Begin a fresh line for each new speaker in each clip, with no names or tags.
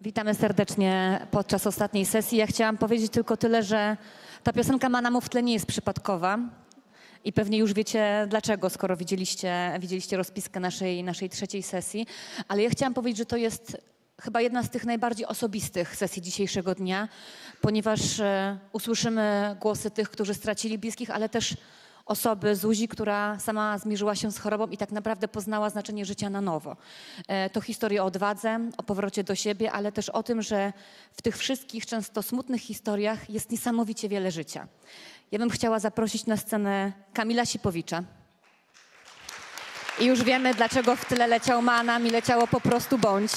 Witamy serdecznie podczas ostatniej sesji. Ja chciałam powiedzieć tylko tyle, że ta piosenka Manamów w tle nie jest przypadkowa i pewnie już wiecie dlaczego, skoro widzieliście rozpiskę naszej trzeciej sesji. Ale ja chciałam powiedzieć, że to jest chyba jedna z tych najbardziej osobistych sesji dzisiejszego dnia, ponieważ usłyszymy głosy tych, którzy stracili bliskich, ale też osoby Zuzi, która sama zmierzyła się z chorobą i tak naprawdę poznała znaczenie życia na nowo. To historia o odwadze, o powrocie do siebie, ale też o tym, że w tych wszystkich często smutnych historiach jest niesamowicie wiele życia. Ja bym chciała zaprosić na scenę Kamila Sipowicza. I już wiemy, dlaczego w tle leciał Manam i leciało po prostu Bądź.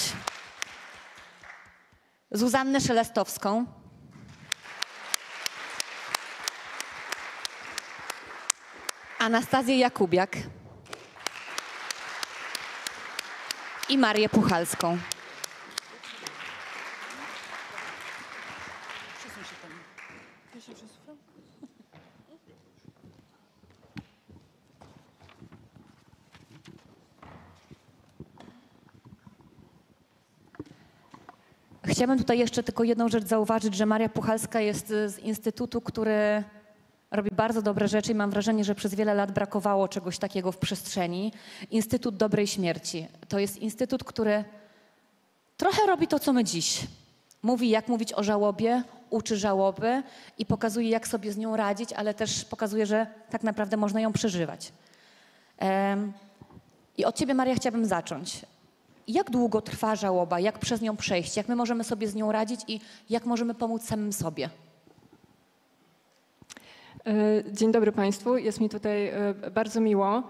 Zuzannę Szelestowską. Anastazję Jakubiak i Marię Puchalską. Chciałabym tutaj jeszcze tylko jedną rzecz zauważyć, że Maria Puchalska jest z instytutu, który robi bardzo dobre rzeczy i mam wrażenie, że przez wiele lat brakowało czegoś takiego w przestrzeni. Instytut Dobrej Śmierci. To jest instytut, który trochę robi to, co my dziś. Mówi, jak mówić o żałobie, uczy żałoby i pokazuje, jak sobie z nią radzić, ale też pokazuje, że tak naprawdę można ją przeżywać. I od ciebie, Maria, chciałabym zacząć. Jak długo trwa żałoba? Jak przez nią przejść? Jak my możemy sobie z nią radzić i jak możemy pomóc samym sobie?
Dzień dobry Państwu, jest mi tutaj bardzo miło.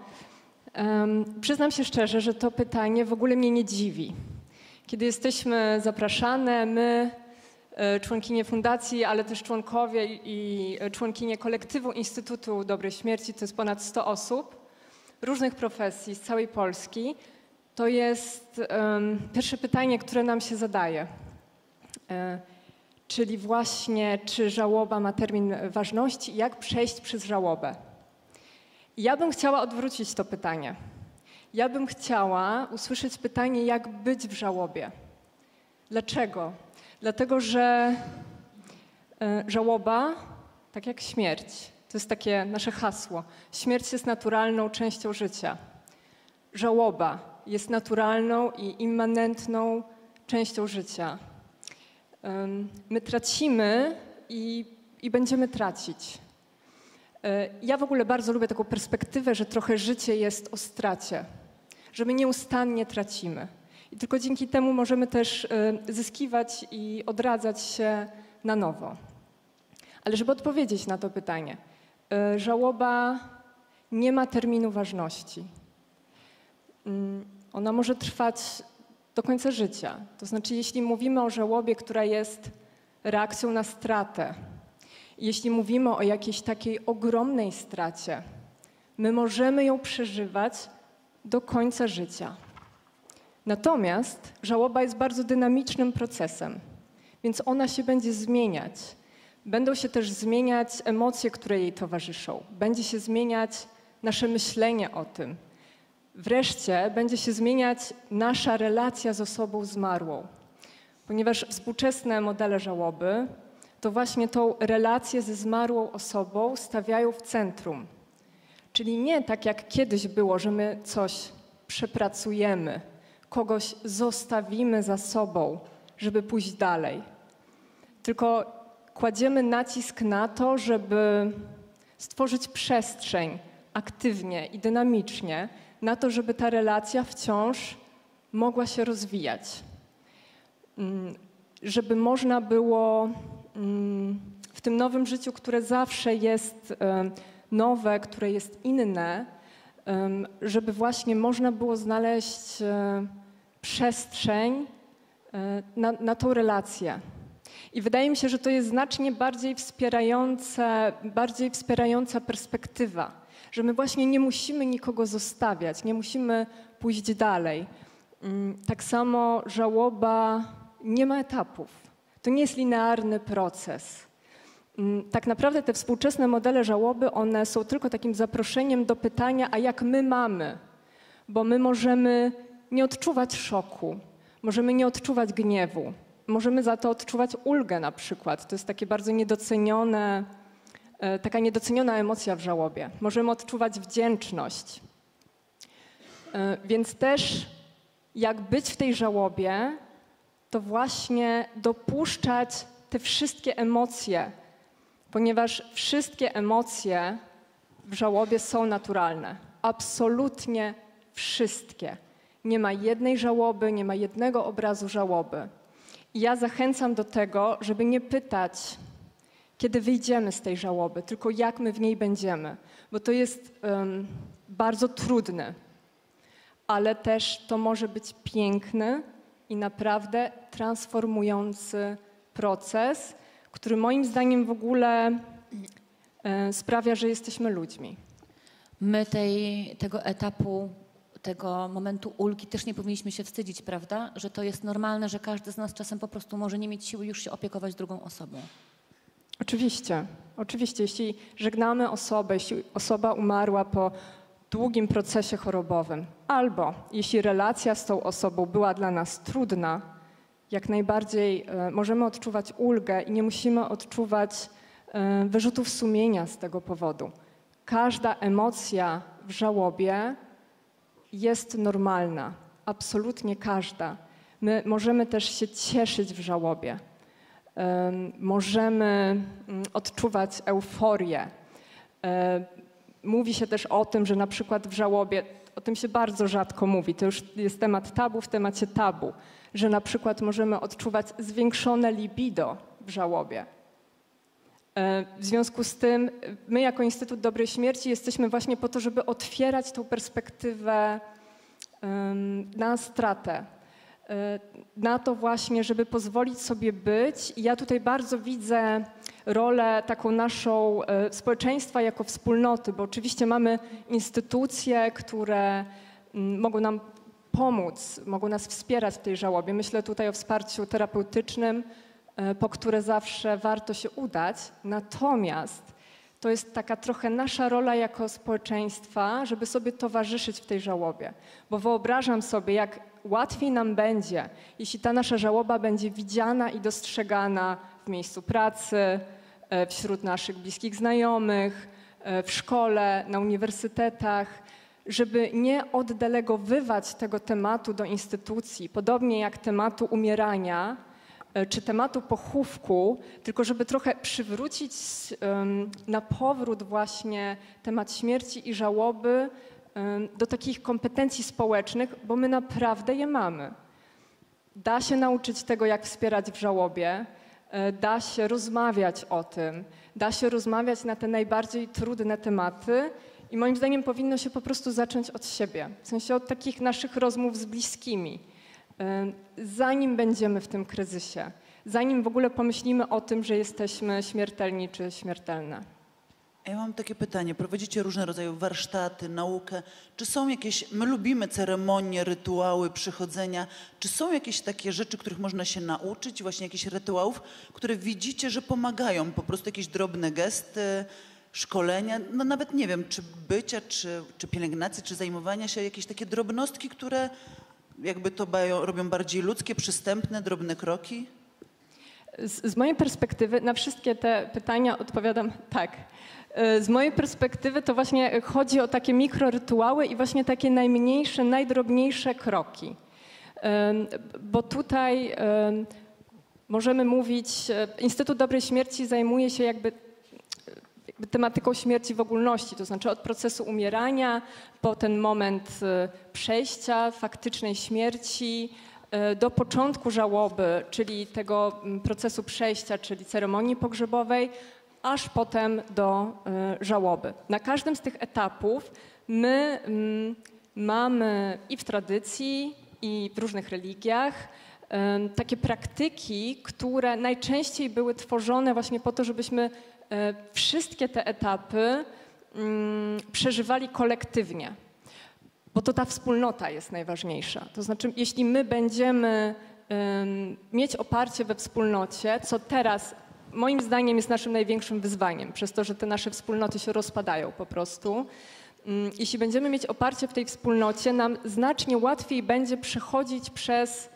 Przyznam się szczerze, że to pytanie w ogóle mnie nie dziwi. Kiedy jesteśmy zapraszane, my, członkinie fundacji, ale też członkowie i członkinie kolektywu Instytutu Dobrej Śmierci, to jest ponad 100 osób, różnych profesji z całej Polski, to jest pierwsze pytanie, które nam się zadaje. Czyli właśnie, czy żałoba ma termin ważności i jak przejść przez żałobę. Ja bym chciała odwrócić to pytanie. Ja bym chciała usłyszeć pytanie, jak być w żałobie. Dlaczego? Dlatego, że żałoba, tak jak śmierć, to jest takie nasze hasło. Śmierć jest naturalną częścią życia. Żałoba jest naturalną i immanentną częścią życia. My tracimy i będziemy tracić. Ja w ogóle bardzo lubię taką perspektywę, że trochę życie jest o stracie, że my nieustannie tracimy. I tylko dzięki temu możemy też zyskiwać i odradzać się na nowo. Ale żeby odpowiedzieć na to pytanie, żałoba nie ma terminu ważności. Ona może trwać do końca życia. To znaczy, jeśli mówimy o żałobie, która jest reakcją na stratę, jeśli mówimy o jakiejś takiej ogromnej stracie, my możemy ją przeżywać do końca życia. Natomiast żałoba jest bardzo dynamicznym procesem, więc ona się będzie zmieniać. Będą się też zmieniać emocje, które jej towarzyszą. Będzie się zmieniać nasze myślenie o tym. Wreszcie będzie się zmieniać nasza relacja z osobą zmarłą, ponieważ współczesne modele żałoby to właśnie tą relację ze zmarłą osobą stawiają w centrum. Czyli nie tak jak kiedyś było, że my coś przepracujemy, kogoś zostawimy za sobą, żeby pójść dalej, tylko kładziemy nacisk na to, żeby stworzyć przestrzeń aktywnie i dynamicznie, na to, żeby ta relacja wciąż mogła się rozwijać. Żeby można było w tym nowym życiu, które zawsze jest nowe, które jest inne, żeby właśnie można było znaleźć przestrzeń na tą relację. I wydaje mi się, że to jest znacznie bardziej wspierająca perspektywa, że my właśnie nie musimy nikogo zostawiać, nie musimy pójść dalej. Tak samo żałoba nie ma etapów. To nie jest linearny proces. Tak naprawdę te współczesne modele żałoby, one są tylko takim zaproszeniem do pytania, a jak my mamy? Bo my możemy nie odczuwać szoku, możemy nie odczuwać gniewu, możemy za to odczuwać ulgę na przykład. To jest takie bardzo niedocenione, taka niedoceniona emocja w żałobie. Możemy odczuwać wdzięczność. Więc też jak być w tej żałobie, to właśnie dopuszczać te wszystkie emocje, ponieważ wszystkie emocje w żałobie są naturalne. Absolutnie wszystkie. Nie ma jednej żałoby, nie ma jednego obrazu żałoby. I ja zachęcam do tego, żeby nie pytać, kiedy wyjdziemy z tej żałoby, tylko jak my w niej będziemy. Bo to jest bardzo trudne, ale też to może być piękny i naprawdę transformujący proces, który moim zdaniem w ogóle sprawia, że jesteśmy ludźmi.
My tego etapu, tego momentu ulgi też nie powinniśmy się wstydzić, prawda? Że to jest normalne, że każdy z nas czasem po prostu może nie mieć siły już się opiekować drugą osobą.
Oczywiście, oczywiście. Jeśli żegnamy osobę, jeśli osoba umarła po długim procesie chorobowym, albo jeśli relacja z tą osobą była dla nas trudna, jak najbardziej możemy odczuwać ulgę i nie musimy odczuwać wyrzutów sumienia z tego powodu. Każda emocja w żałobie jest normalna, absolutnie każda. My możemy też się cieszyć w żałobie. Możemy odczuwać euforię. Mówi się też o tym, że na przykład w żałobie, o tym się bardzo rzadko mówi, to już jest temat tabu w temacie tabu, że na przykład możemy odczuwać zwiększone libido w żałobie. W związku z tym my jako Instytut Dobrej Śmierci jesteśmy właśnie po to, żeby otwierać tą perspektywę na stratę, na to właśnie, żeby pozwolić sobie być. I ja tutaj bardzo widzę rolę taką naszą społeczeństwa jako wspólnoty, bo oczywiście mamy instytucje, które mogą nam pomóc, mogą nas wspierać w tej żałobie. Myślę tutaj o wsparciu terapeutycznym, po które zawsze warto się udać. Natomiast to jest taka trochę nasza rola jako społeczeństwa, żeby sobie towarzyszyć w tej żałobie. Bo wyobrażam sobie, jak łatwiej nam będzie, jeśli ta nasza żałoba będzie widziana i dostrzegana w miejscu pracy, wśród naszych bliskich znajomych, w szkole, na uniwersytetach, żeby nie oddelegowywać tego tematu do instytucji, podobnie jak tematu umierania czy tematu pochówku, tylko żeby trochę przywrócić na powrót właśnie temat śmierci i żałoby do takich kompetencji społecznych, bo my naprawdę je mamy. Da się nauczyć tego, jak wspierać w żałobie, da się rozmawiać o tym, da się rozmawiać na te najbardziej trudne tematy i moim zdaniem powinno się po prostu zacząć od siebie, w sensie od takich naszych rozmów z bliskimi, zanim będziemy w tym kryzysie, zanim w ogóle pomyślimy o tym, że jesteśmy śmiertelni czy śmiertelne.
Ja mam takie pytanie. Prowadzicie różne rodzaje warsztaty, naukę. Czy są jakieś, my lubimy ceremonie, rytuały, przychodzenia. Czy są jakieś takie rzeczy, których można się nauczyć, właśnie jakichś rytuałów, które widzicie, że pomagają? Po prostu jakieś drobne gesty, szkolenia, no nawet nie wiem, czy bycia, czy pielęgnacji, czy zajmowania się, jakieś takie drobnostki, które jakby to robią bardziej ludzkie, przystępne, drobne kroki?
Z mojej perspektywy na wszystkie te pytania odpowiadam tak. Z mojej perspektywy to właśnie chodzi o takie mikrorytuały i właśnie takie najmniejsze, najdrobniejsze kroki. Bo tutaj możemy mówić, Instytut Dobrej Śmierci zajmuje się jakby tematyką śmierci w ogólności, to znaczy od procesu umierania po ten moment przejścia, faktycznej śmierci, do początku żałoby, czyli tego procesu przejścia, czyli ceremonii pogrzebowej, aż potem do żałoby. Na każdym z tych etapów my mamy i w tradycji, i w różnych religiach takie praktyki, które najczęściej były tworzone właśnie po to, żebyśmy wszystkie te etapy przeżywali kolektywnie. Bo to ta wspólnota jest najważniejsza. To znaczy, jeśli my będziemy mieć oparcie we wspólnocie, co teraz moim zdaniem jest naszym największym wyzwaniem, przez to, że te nasze wspólnoty się rozpadają po prostu. Jeśli będziemy mieć oparcie w tej wspólnocie, nam znacznie łatwiej będzie przechodzić przez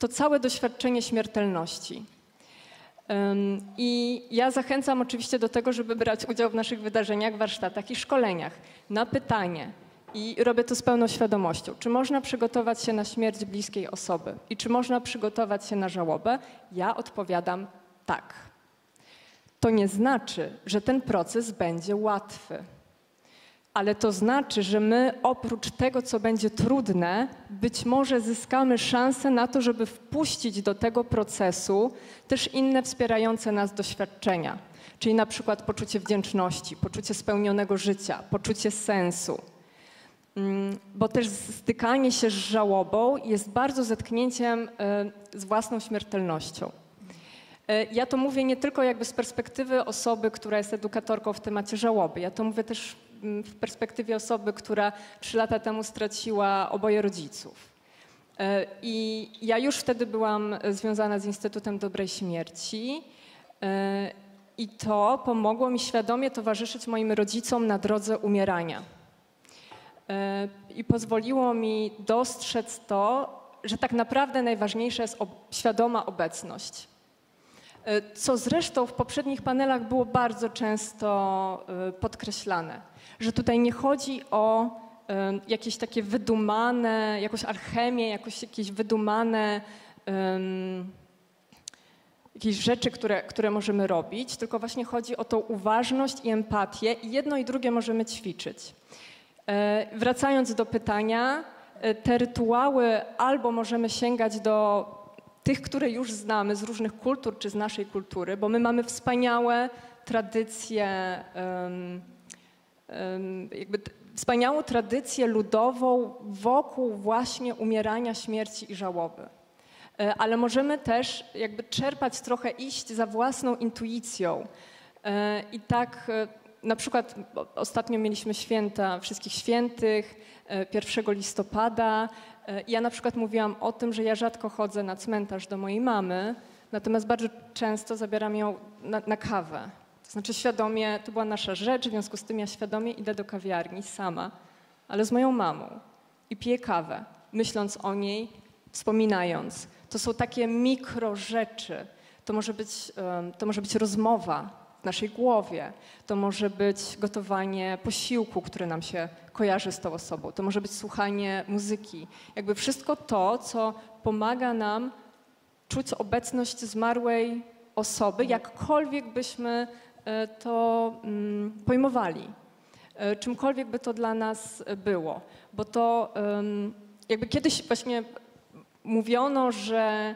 to całe doświadczenie śmiertelności. I ja zachęcam oczywiście do tego, żeby brać udział w naszych wydarzeniach, warsztatach i szkoleniach na pytanie. I robię to z pełną świadomością. Czy można przygotować się na śmierć bliskiej osoby? I czy można przygotować się na żałobę? Ja odpowiadam tak. To nie znaczy, że ten proces będzie łatwy. Ale to znaczy, że my oprócz tego, co będzie trudne, być może zyskamy szansę na to, żeby wpuścić do tego procesu też inne wspierające nas doświadczenia. Czyli na przykład poczucie wdzięczności, poczucie spełnionego życia, poczucie sensu. Bo też stykanie się z żałobą jest bardzo zetknięciem z własną śmiertelnością. Ja to mówię nie tylko jakby z perspektywy osoby, która jest edukatorką w temacie żałoby. Ja to mówię też w perspektywie osoby, która 3 lata temu straciła oboje rodziców. I ja już wtedy byłam związana z Instytutem Dobrej Śmierci i to pomogło mi świadomie towarzyszyć moim rodzicom na drodze umierania. I pozwoliło mi dostrzec to, że tak naprawdę najważniejsza jest świadoma obecność. Co zresztą w poprzednich panelach było bardzo często podkreślane, że tutaj nie chodzi o jakieś takie wydumane, jakąś alchemię, jakieś wydumane jakieś rzeczy, które możemy robić, tylko właśnie chodzi o tą uważność i empatię i jedno i drugie możemy ćwiczyć. Wracając do pytania, te rytuały albo możemy sięgać do tych, które już znamy z różnych kultur czy z naszej kultury, bo my mamy wspaniałe tradycje, wspaniałą tradycję ludową wokół właśnie umierania, śmierci i żałoby. Ale możemy też jakby czerpać trochę, iść za własną intuicją. I tak na przykład ostatnio mieliśmy święta Wszystkich Świętych, 1 listopada. Ja na przykład mówiłam o tym, że ja rzadko chodzę na cmentarz do mojej mamy, natomiast bardzo często zabieram ją na kawę. To znaczy świadomie, to była nasza rzecz, w związku z tym ja świadomie idę do kawiarni sama, ale z moją mamą i piję kawę, myśląc o niej, wspominając. To są takie mikro rzeczy. To może być rozmowa w naszej głowie. To może być gotowanie posiłku, który nam się kojarzy z tą osobą. To może być słuchanie muzyki. Jakby wszystko to, co pomaga nam czuć obecność zmarłej osoby, jakkolwiek byśmy to pojmowali. Czymkolwiek by to dla nas było. Bo to jakby kiedyś właśnie mówiono, że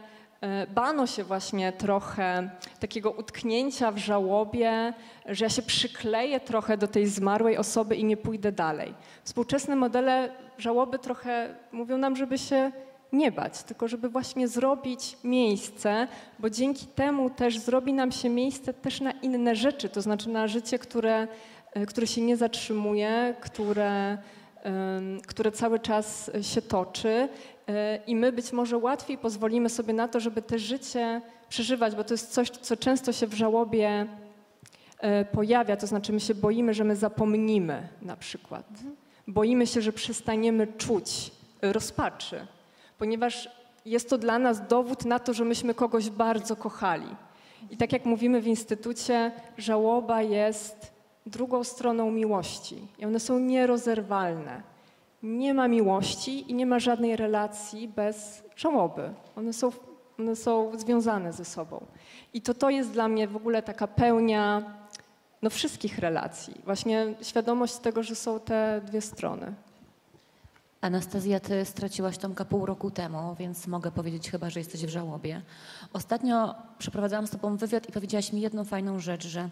bano się właśnie trochę takiego utknięcia w żałobie, że ja się przykleję trochę do tej zmarłej osoby i nie pójdę dalej. Współczesne modele żałoby trochę mówią nam, żeby się nie bać, tylko żeby właśnie zrobić miejsce, bo dzięki temu też zrobi nam się miejsce też na inne rzeczy, to znaczy na życie, które się nie zatrzymuje, które cały czas się toczy i my być może łatwiej pozwolimy sobie na to, żeby te życie przeżywać, bo to jest coś, co często się w żałobie pojawia, to znaczy my się boimy, że my zapomnimy na przykład. Boimy się, że przestaniemy czuć rozpaczy, ponieważ jest to dla nas dowód na to, że myśmy kogoś bardzo kochali. I tak jak mówimy w Instytucie, żałoba jest drugą stroną miłości i one są nierozerwalne. Nie ma miłości i nie ma żadnej relacji bez żałoby. One są związane ze sobą. I to jest dla mnie w ogóle taka pełnia wszystkich relacji. Właśnie świadomość tego, że są te dwie strony.
Anastazja, ty straciłaś Tomka pół roku temu, więc mogę powiedzieć chyba, że jesteś w żałobie. Ostatnio przeprowadzałam z tobą wywiad i powiedziałaś mi jedną fajną rzecz, że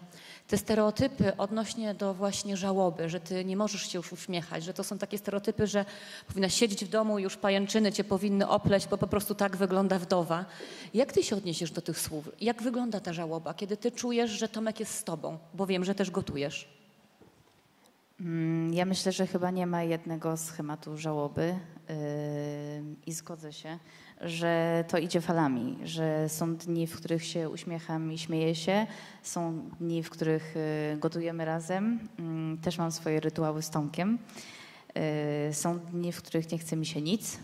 te stereotypy odnośnie do właśnie żałoby, że ty nie możesz się już uśmiechać, że to są takie stereotypy, że powinnaś siedzieć w domu i już pajęczyny cię powinny opleść, bo po prostu tak wygląda wdowa. Jak ty się odniesiesz do tych słów? Jak wygląda ta żałoba, kiedy ty czujesz, że Tomek jest z tobą? Bo wiem, że też gotujesz.
Ja myślę, że chyba nie ma jednego schematu żałoby i zgodzę się, że to idzie falami, że są dni, w których się uśmiecham i śmieję się, są dni, w których gotujemy razem, też mam swoje rytuały z Tomkiem, są dni, w których nie chce mi się nic.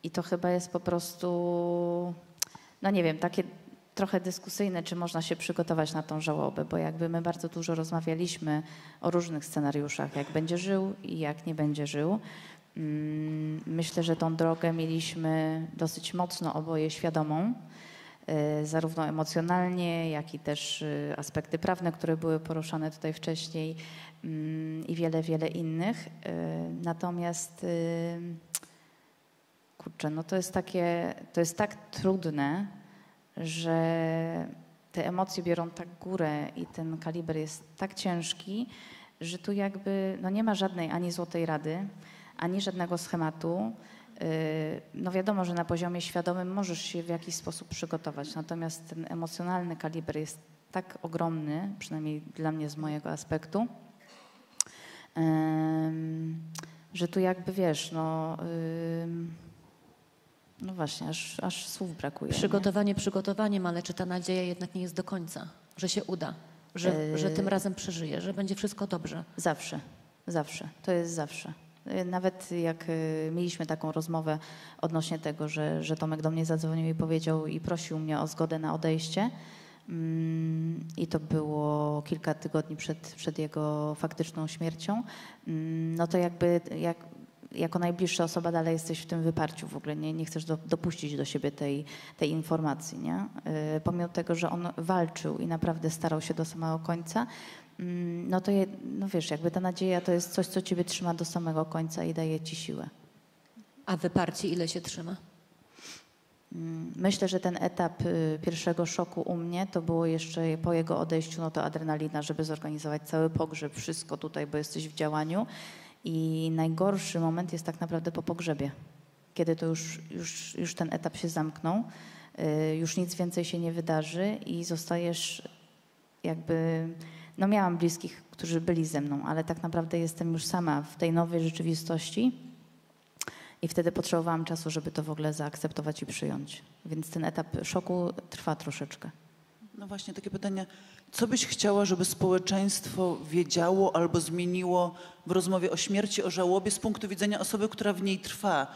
I to chyba jest po prostu, no nie wiem, takie trochę dyskusyjne, czy można się przygotować na tą żałobę, bo jakby my bardzo dużo rozmawialiśmy o różnych scenariuszach, jak będzie żył i jak nie będzie żył. Myślę, że tą drogę mieliśmy dosyć mocno oboje świadomą, zarówno emocjonalnie, jak i też aspekty prawne, które były poruszane tutaj wcześniej i wiele, wiele innych. Natomiast kurczę, no to jest tak trudne, że te emocje biorą tak górę i ten kaliber jest tak ciężki, że tu jakby no nie ma żadnej ani złotej rady, ani żadnego schematu. No wiadomo, że na poziomie świadomym możesz się w jakiś sposób przygotować, natomiast ten emocjonalny kaliber jest tak ogromny, przynajmniej dla mnie z mojego aspektu, że tu jakby wiesz, no właśnie, aż słów brakuje.
Przygotowanie przygotowaniem, ale czy ta nadzieja jednak nie jest do końca, że się uda, że tym razem przeżyje, że będzie wszystko dobrze?
Zawsze, zawsze, to jest zawsze. Nawet jak mieliśmy taką rozmowę odnośnie tego, że Tomek do mnie zadzwonił i powiedział i prosił mnie o zgodę na odejście i to było kilka tygodni przed jego faktyczną śmiercią, no to jakby jako najbliższa osoba dalej jesteś w tym wyparciu w ogóle, nie chcesz dopuścić do siebie tej informacji, nie? Pomimo tego, że on walczył i naprawdę starał się do samego końca, no to no wiesz, jakby ta nadzieja to jest coś, co ciebie trzyma do samego końca i daje ci siłę.
A wyparcie ile się trzyma?
Myślę, że ten etap pierwszego szoku u mnie to było jeszcze po jego odejściu, no to adrenalina, żeby zorganizować cały pogrzeb, wszystko tutaj, bo jesteś w działaniu. I najgorszy moment jest tak naprawdę po pogrzebie, kiedy to już ten etap się zamknął, już nic więcej się nie wydarzy i zostajesz jakby, no miałam bliskich, którzy byli ze mną, ale tak naprawdę jestem już sama w tej nowej rzeczywistości i wtedy potrzebowałam czasu, żeby to w ogóle zaakceptować i przyjąć. Więc ten etap szoku trwa troszeczkę.
No właśnie, takie pytanie. Co byś chciała, żeby społeczeństwo wiedziało albo zmieniło w rozmowie o śmierci, o żałobie z punktu widzenia osoby, która w niej trwa?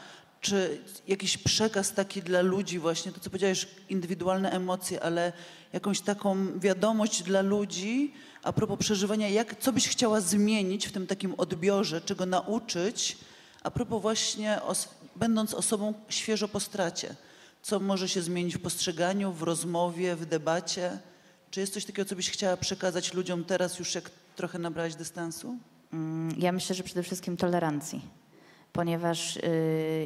Czy jakiś przekaz taki dla ludzi właśnie, to co powiedziałeś, indywidualne emocje, ale jakąś taką wiadomość dla ludzi a propos przeżywania, co byś chciała zmienić w tym takim odbiorze, czego nauczyć, a propos właśnie będąc osobą świeżo po stracie? Co może się zmienić w postrzeganiu, w rozmowie, w debacie? Czy jest coś takiego, co byś chciała przekazać ludziom teraz, już jak trochę nabrałaś dystansu?
Ja myślę, że przede wszystkim tolerancji, ponieważ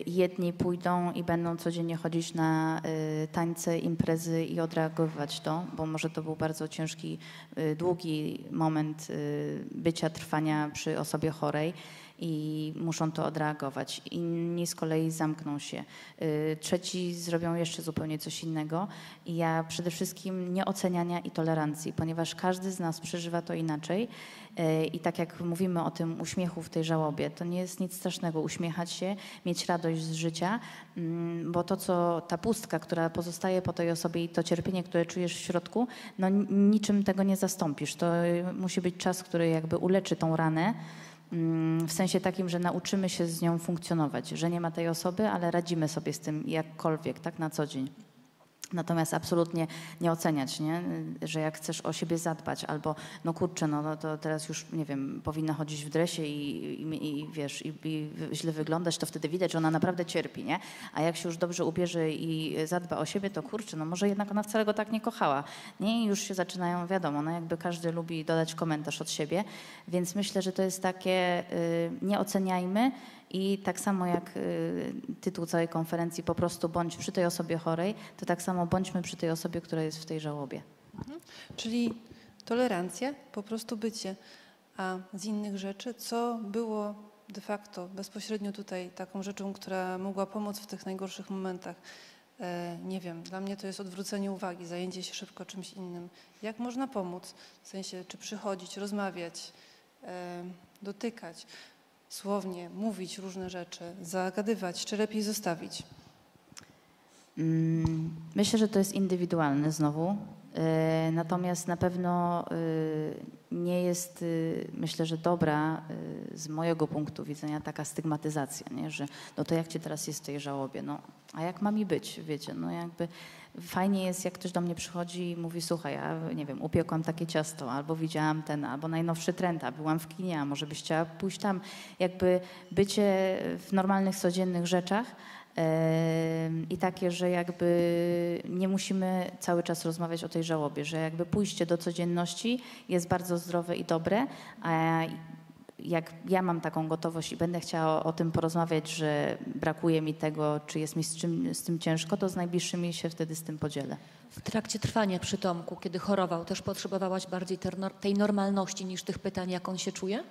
jedni pójdą i będą codziennie chodzić na tańce, imprezy i odreagowywać to, bo może to był bardzo ciężki, długi moment bycia, trwania przy osobie chorej i muszą to odreagować. Inni z kolei zamkną się. Trzeci zrobią jeszcze zupełnie coś innego. I ja przede wszystkim nieoceniania i tolerancji, ponieważ każdy z nas przeżywa to inaczej. I tak jak mówimy o tym uśmiechu w tej żałobie, to nie jest nic strasznego uśmiechać się, mieć radość z życia, bo ta pustka, która pozostaje po tej osobie i to cierpienie, które czujesz w środku, no niczym tego nie zastąpisz. To musi być czas, który jakby uleczy tą ranę, w sensie takim, że nauczymy się z nią funkcjonować, że nie ma tej osoby, ale radzimy sobie z tym jakkolwiek, tak na co dzień. Natomiast absolutnie nie oceniać, nie? Że jak chcesz o siebie zadbać albo no kurczę, no to teraz już, nie wiem, powinna chodzić w dresie i wiesz, i źle wyglądać, to wtedy widać, że ona naprawdę cierpi, nie? A jak się już dobrze ubierze i zadba o siebie, to kurczę, no może jednak ona wcale go tak nie kochała, nie? I już się zaczynają, wiadomo, no jakby każdy lubi dodać komentarz od siebie, więc myślę, że to jest takie nie oceniajmy. I tak samo jak tytuł całej konferencji, po prostu bądź przy tej osobie chorej, to tak samo bądźmy przy tej osobie, która jest w tej żałobie.
Czyli tolerancja, po prostu bycie. A z innych rzeczy, co było de facto bezpośrednio tutaj taką rzeczą, która mogła pomóc w tych najgorszych momentach? Nie wiem, dla mnie to jest odwrócenie uwagi, zajęcie się szybko czymś innym. Jak można pomóc? W sensie, czy przychodzić, rozmawiać, dotykać, słownie mówić różne rzeczy, zagadywać, czy lepiej zostawić?
Myślę, że to jest indywidualne znowu. Natomiast na pewno nie jest, myślę, że dobra z mojego punktu widzenia taka stygmatyzacja, nie? Że no to jak ci teraz jest w tej żałobie, no a jak ma mi być, wiecie, no jakby fajnie jest, jak ktoś do mnie przychodzi i mówi, słuchaj, ja nie wiem, upiekłam takie ciasto, albo widziałam ten, albo najnowszy trend, a byłam w kinie, a może byś chciała pójść tam, jakby bycie w normalnych, codziennych rzeczach. I takie, że jakby nie musimy cały czas rozmawiać o tej żałobie, że jakby pójście do codzienności jest bardzo zdrowe i dobre, a jak ja mam taką gotowość i będę chciała o tym porozmawiać, że brakuje mi tego, czy jest mi z tym ciężko, to z najbliższymi się wtedy z tym podzielę.
W trakcie trwania przy Tomku, kiedy chorował, też potrzebowałaś bardziej tej normalności niż tych pytań, jak on się czuje?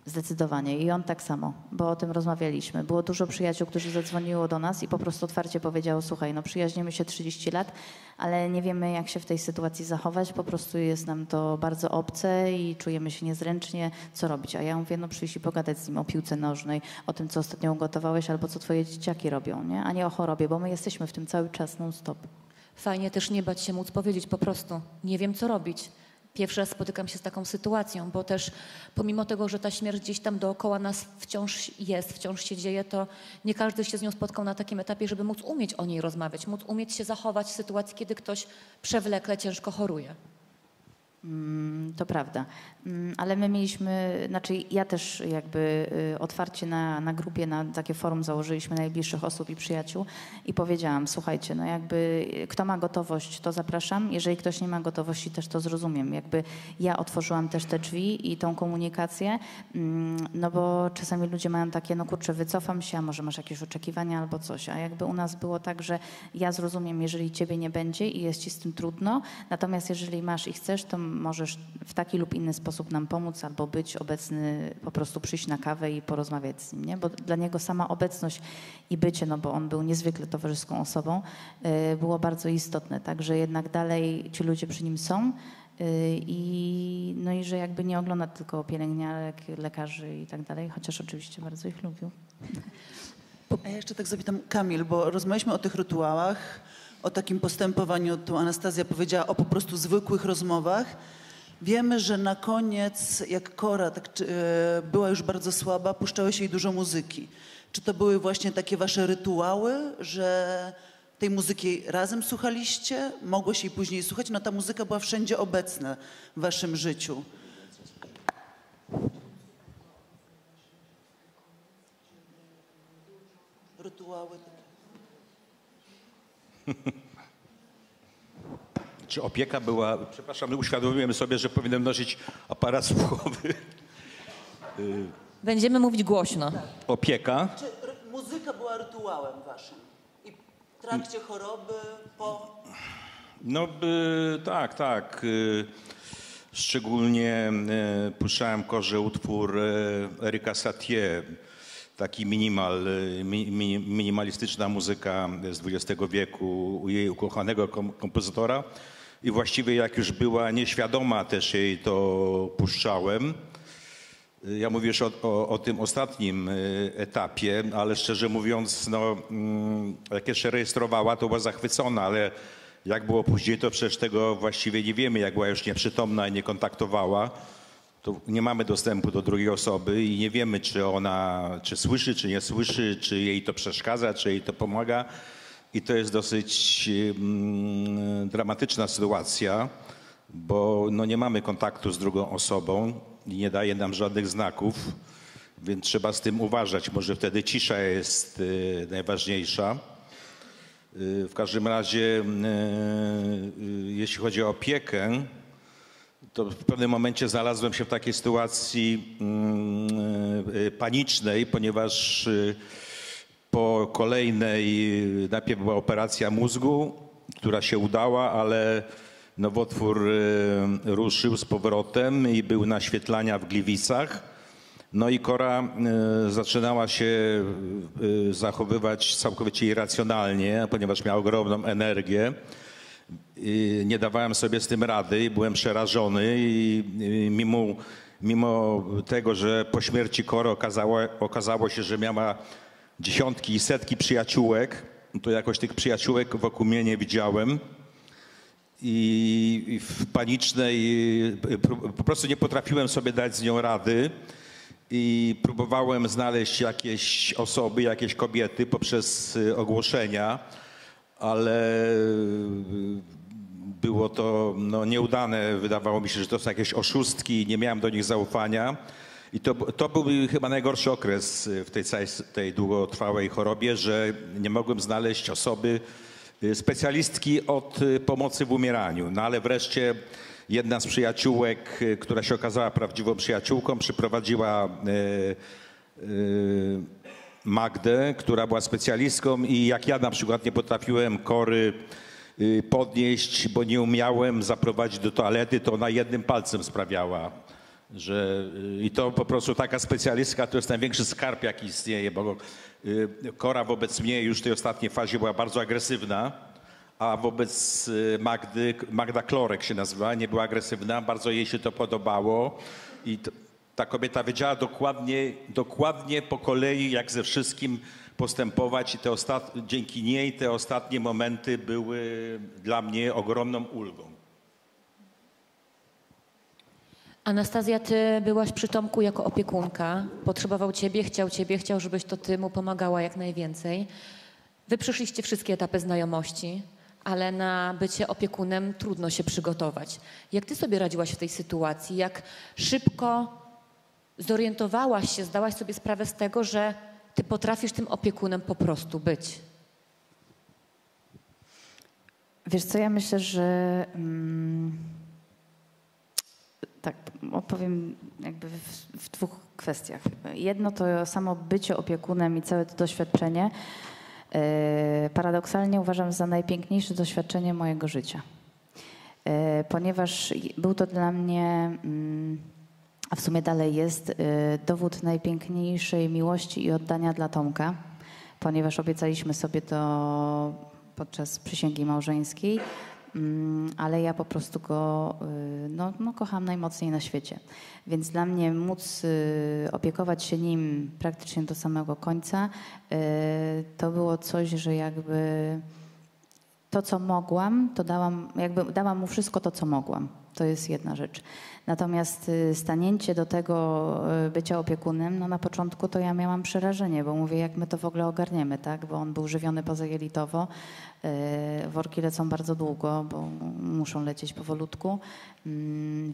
Zdecydowanie i on tak samo, bo o tym rozmawialiśmy. Było dużo przyjaciół, którzy zadzwoniło do nas i po prostu otwarcie powiedziało, słuchaj, no przyjaźnimy się 30 lat, ale nie wiemy, jak się w tej sytuacji zachować, po prostu jest nam to bardzo obce i czujemy się niezręcznie, co robić. A ja mówię, no przyjść i pogadać z nim o piłce nożnej, o tym, co ostatnio ugotowałeś albo co twoje dzieciaki robią, nie? A nie o chorobie, bo my jesteśmy w tym cały czas non-stop.
Fajnie też nie bać się móc powiedzieć po prostu, nie wiem, co robić. Pierwszy raz spotykam się z taką sytuacją, bo też pomimo tego, że ta śmierć gdzieś tam dookoła nas wciąż jest, wciąż się dzieje, to nie każdy się z nią spotkał na takim etapie, żeby móc umieć o niej rozmawiać, móc umieć się zachować w sytuacji, kiedy ktoś przewlekle ciężko choruje.
To prawda, ale my mieliśmy, znaczy ja też jakby otwarcie na grupie, na takie forum założyliśmy najbliższych osób i przyjaciół i powiedziałam, słuchajcie, no jakby kto ma gotowość, to zapraszam, jeżeli ktoś nie ma gotowości, też to zrozumiem. Jakby ja otworzyłam też te drzwi i tą komunikację, no bo czasami ludzie mają takie, no kurczę, wycofam się, a może masz jakieś oczekiwania albo coś, a jakby u nas było tak, że ja zrozumiem, jeżeli ciebie nie będzie i jest ci z tym trudno, natomiast jeżeli masz i chcesz, to możesz w taki lub inny sposób nam pomóc albo być obecny, po prostu przyjść na kawę i porozmawiać z nim, nie? Bo dla niego sama obecność i bycie, no bo on był niezwykle towarzyską osobą, było bardzo istotne, także jednak dalej ci ludzie przy nim są no i że jakby nie ogląda tylko pielęgniarek, lekarzy i tak dalej, chociaż oczywiście bardzo ich lubił.
A ja jeszcze tak zapytam, Kamil, bo rozmawialiśmy o tych rytuałach, o takim postępowaniu, tu Anastazja powiedziała o po prostu zwykłych rozmowach. Wiemy, że na koniec, jak Kora była już bardzo słaba, puszczałeś jej dużo muzyki. Czy to były właśnie takie wasze rytuały, że tej muzyki razem słuchaliście? Mogłeś jej później słuchać? No ta muzyka była wszędzie obecna w waszym życiu. Rytuały.
Czy opieka była... Przepraszam, uświadomiłem sobie, że powinienem nosić aparat słuchowy.
Będziemy mówić głośno.
Opieka.
Czy muzyka była rytuałem waszym? I w trakcie choroby, po...
No tak. Szczególnie puszczałem Korze utwór Erika Satie, taki minimalistyczna muzyka z XX wieku u jej ukochanego kompozytora i właściwie jak już była nieświadoma, też jej to puszczałem. Ja mówię już o tym ostatnim etapie, ale szczerze mówiąc, no, jak jeszcze rejestrowała, to była zachwycona, ale jak było później, to przecież tego właściwie nie wiemy, jak była już nieprzytomna i nie kontaktowała. To nie mamy dostępu do drugiej osoby i nie wiemy, czy ona słyszy, czy nie słyszy, czy jej to przeszkadza, czy jej to pomaga. I to jest dosyć dramatyczna sytuacja, bo no, nie mamy kontaktu z drugą osobą i nie daje nam żadnych znaków, więc trzeba z tym uważać. Może wtedy cisza jest najważniejsza. W każdym razie, jeśli chodzi o opiekę, to w pewnym momencie znalazłem się w takiej sytuacji panicznej, ponieważ po kolejnej, najpierw była operacja mózgu, która się udała, ale nowotwór ruszył z powrotem i były naświetlania w Gliwicach. No i Kora zaczynała się zachowywać całkowicie irracjonalnie, ponieważ miała ogromną energię. Nie dawałem sobie z tym rady i byłem przerażony i mimo tego, że po śmierci Kory okazało się, że miała dziesiątki i setki przyjaciółek, to jakoś tych przyjaciółek wokół mnie nie widziałem i i w panicznej, po prostu nie potrafiłem sobie dać z nią rady i próbowałem znaleźć jakieś osoby, jakieś kobiety poprzez ogłoszenia, ale było to no, nieudane. Wydawało mi się, że to są jakieś oszustki i nie miałem do nich zaufania. I to był chyba najgorszy okres w tej całej tej długotrwałej chorobie, że nie mogłem znaleźć osoby, specjalistki od pomocy w umieraniu. No ale wreszcie jedna z przyjaciółek, która się okazała prawdziwą przyjaciółką, przyprowadziła Magdę, która była specjalistką i jak ja na przykład nie potrafiłem kory podnieść, bo nie umiałem zaprowadzić do toalety, to ona jednym palcem sprawiała, że i to po prostu taka specjalistka to jest największy skarb, jaki istnieje, bo Kora wobec mnie już w tej ostatniej fazie była bardzo agresywna, a wobec Magda Klorek się nazywała, nie była agresywna, bardzo jej się to podobało i ta kobieta wiedziała dokładnie po kolei, jak ze wszystkim postępować i dzięki niej te ostatnie momenty były dla mnie ogromną ulgą.
Anastazja, ty byłaś przy Tomku jako opiekunka, potrzebował ciebie, chciał, żebyś to ty mu pomagała jak najwięcej. Wy przeszliście wszystkie etapy znajomości, ale na bycie opiekunem trudno się przygotować. Jak ty sobie radziłaś w tej sytuacji? Jak szybko zorientowałaś się, zdałaś sobie sprawę z tego, że ty potrafisz tym opiekunem po prostu być?
Wiesz co, ja myślę, że tak, opowiem jakby w dwóch kwestiach. Jedno to samo bycie opiekunem i całe to doświadczenie paradoksalnie uważam za najpiękniejsze doświadczenie mojego życia. Ponieważ był to dla mnie, a w sumie dalej jest, dowód najpiękniejszej miłości i oddania dla Tomka, ponieważ obiecaliśmy sobie to podczas przysięgi małżeńskiej, ale ja po prostu go kocham najmocniej na świecie. Więc dla mnie móc opiekować się nim praktycznie do samego końca, to było coś, że jakby to, co mogłam, to dałam mu wszystko to, co mogłam. To jest jedna rzecz. Natomiast stanięcie do tego bycia opiekunem, no na początku to ja miałam przerażenie, bo mówię, jak my to w ogóle ogarniemy, tak? Bo on był żywiony pozajelitowo, worki lecą bardzo długo, bo muszą lecieć powolutku.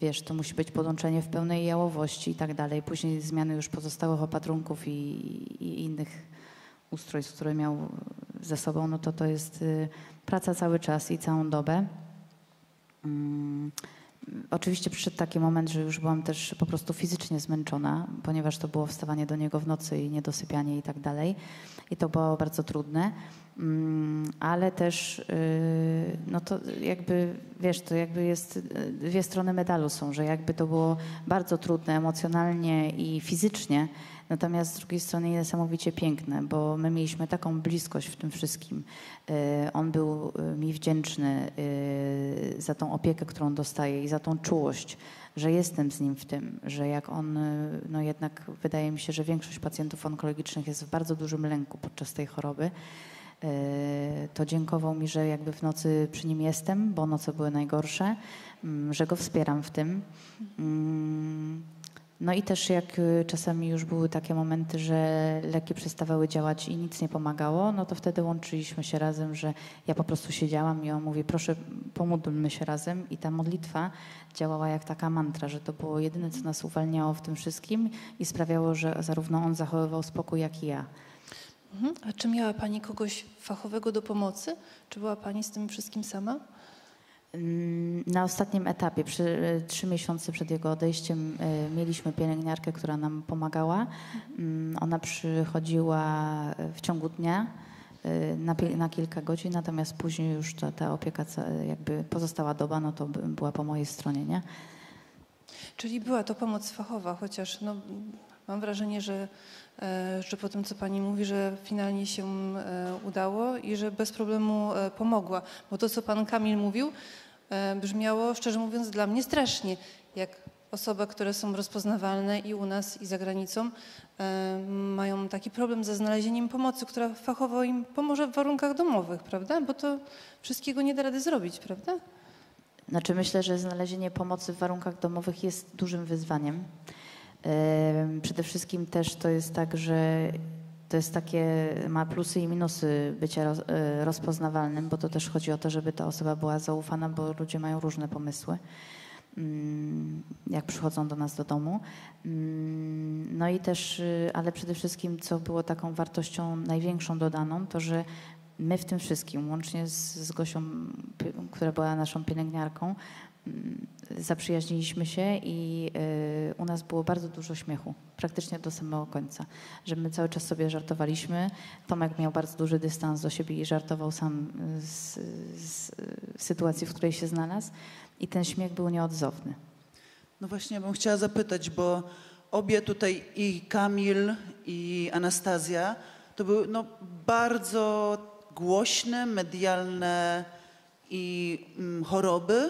Wiesz, to musi być podłączenie w pełnej jałowości i tak dalej. Później zmiany już pozostałych opatrunków i innych ustrojstw, które miał ze sobą, no to jest praca cały czas i całą dobę. Oczywiście przyszedł taki moment, że już byłam też po prostu fizycznie zmęczona, ponieważ to było wstawanie do niego w nocy i niedosypianie i tak dalej. I to było bardzo trudne, ale też no to jakby, wiesz, to jakby jest dwie strony medalu są, że jakby to było bardzo trudne emocjonalnie i fizycznie, natomiast z drugiej strony niesamowicie piękne, bo my mieliśmy taką bliskość w tym wszystkim. On był mi wdzięczny za tą opiekę, którą dostaję i za tą czułość, że jestem z nim w tym, że jak on, no jednak wydaje mi się, że większość pacjentów onkologicznych jest w bardzo dużym lęku podczas tej choroby, to dziękował mi, że jakby w nocy przy nim jestem, bo noce były najgorsze, że go wspieram w tym. No i też jak czasami już były takie momenty, że leki przestawały działać i nic nie pomagało, no to wtedy łączyliśmy się razem, że ja po prostu siedziałam i on mówi, proszę pomódlmy się razem i ta modlitwa działała jak taka mantra, że to było jedyne, co nas uwalniało w tym wszystkim i sprawiało, że zarówno on zachowywał spokój, jak i ja.
A czy miała Pani kogoś fachowego do pomocy? Czy była Pani z tym wszystkim sama?
Na ostatnim etapie, 3 miesiące przed jego odejściem, mieliśmy pielęgniarkę, która nam pomagała. Ona przychodziła w ciągu dnia na kilka godzin, natomiast później już ta opieka, jakby pozostała doba, no to była po mojej stronie, nie?
Czyli była to pomoc fachowa, chociaż no, mam wrażenie, że po tym, co Pani mówi, że finalnie się udało i że bez problemu pomogła. Bo to, co Pan Kamil mówił, brzmiało, szczerze mówiąc, dla mnie strasznie. Jak osoby, które są rozpoznawalne i u nas, i za granicą, mają taki problem ze znalezieniem pomocy, która fachowo im pomoże w warunkach domowych, prawda? Bo to wszystkiego nie da rady zrobić, prawda?
Znaczy myślę, że znalezienie pomocy w warunkach domowych jest dużym wyzwaniem. Przede wszystkim też to jest tak, że to jest takie, ma plusy i minusy bycia rozpoznawalnym, bo to też chodzi o to, żeby ta osoba była zaufana, bo ludzie mają różne pomysły, jak przychodzą do nas do domu. No i też, ale przede wszystkim, co było taką wartością największą dodaną, to że my w tym wszystkim, łącznie z Gosią, która była naszą pielęgniarką, zaprzyjaźniliśmy się i u nas było bardzo dużo śmiechu, praktycznie do samego końca, że my cały czas sobie żartowaliśmy. Tomek miał bardzo duży dystans do siebie i żartował sam z sytuacji, w której się znalazł i ten śmiech był nieodzowny.
No właśnie, ja bym chciała zapytać, bo obie tutaj, i Kamil, i Anastazja, to były no, bardzo głośne, medialne i choroby,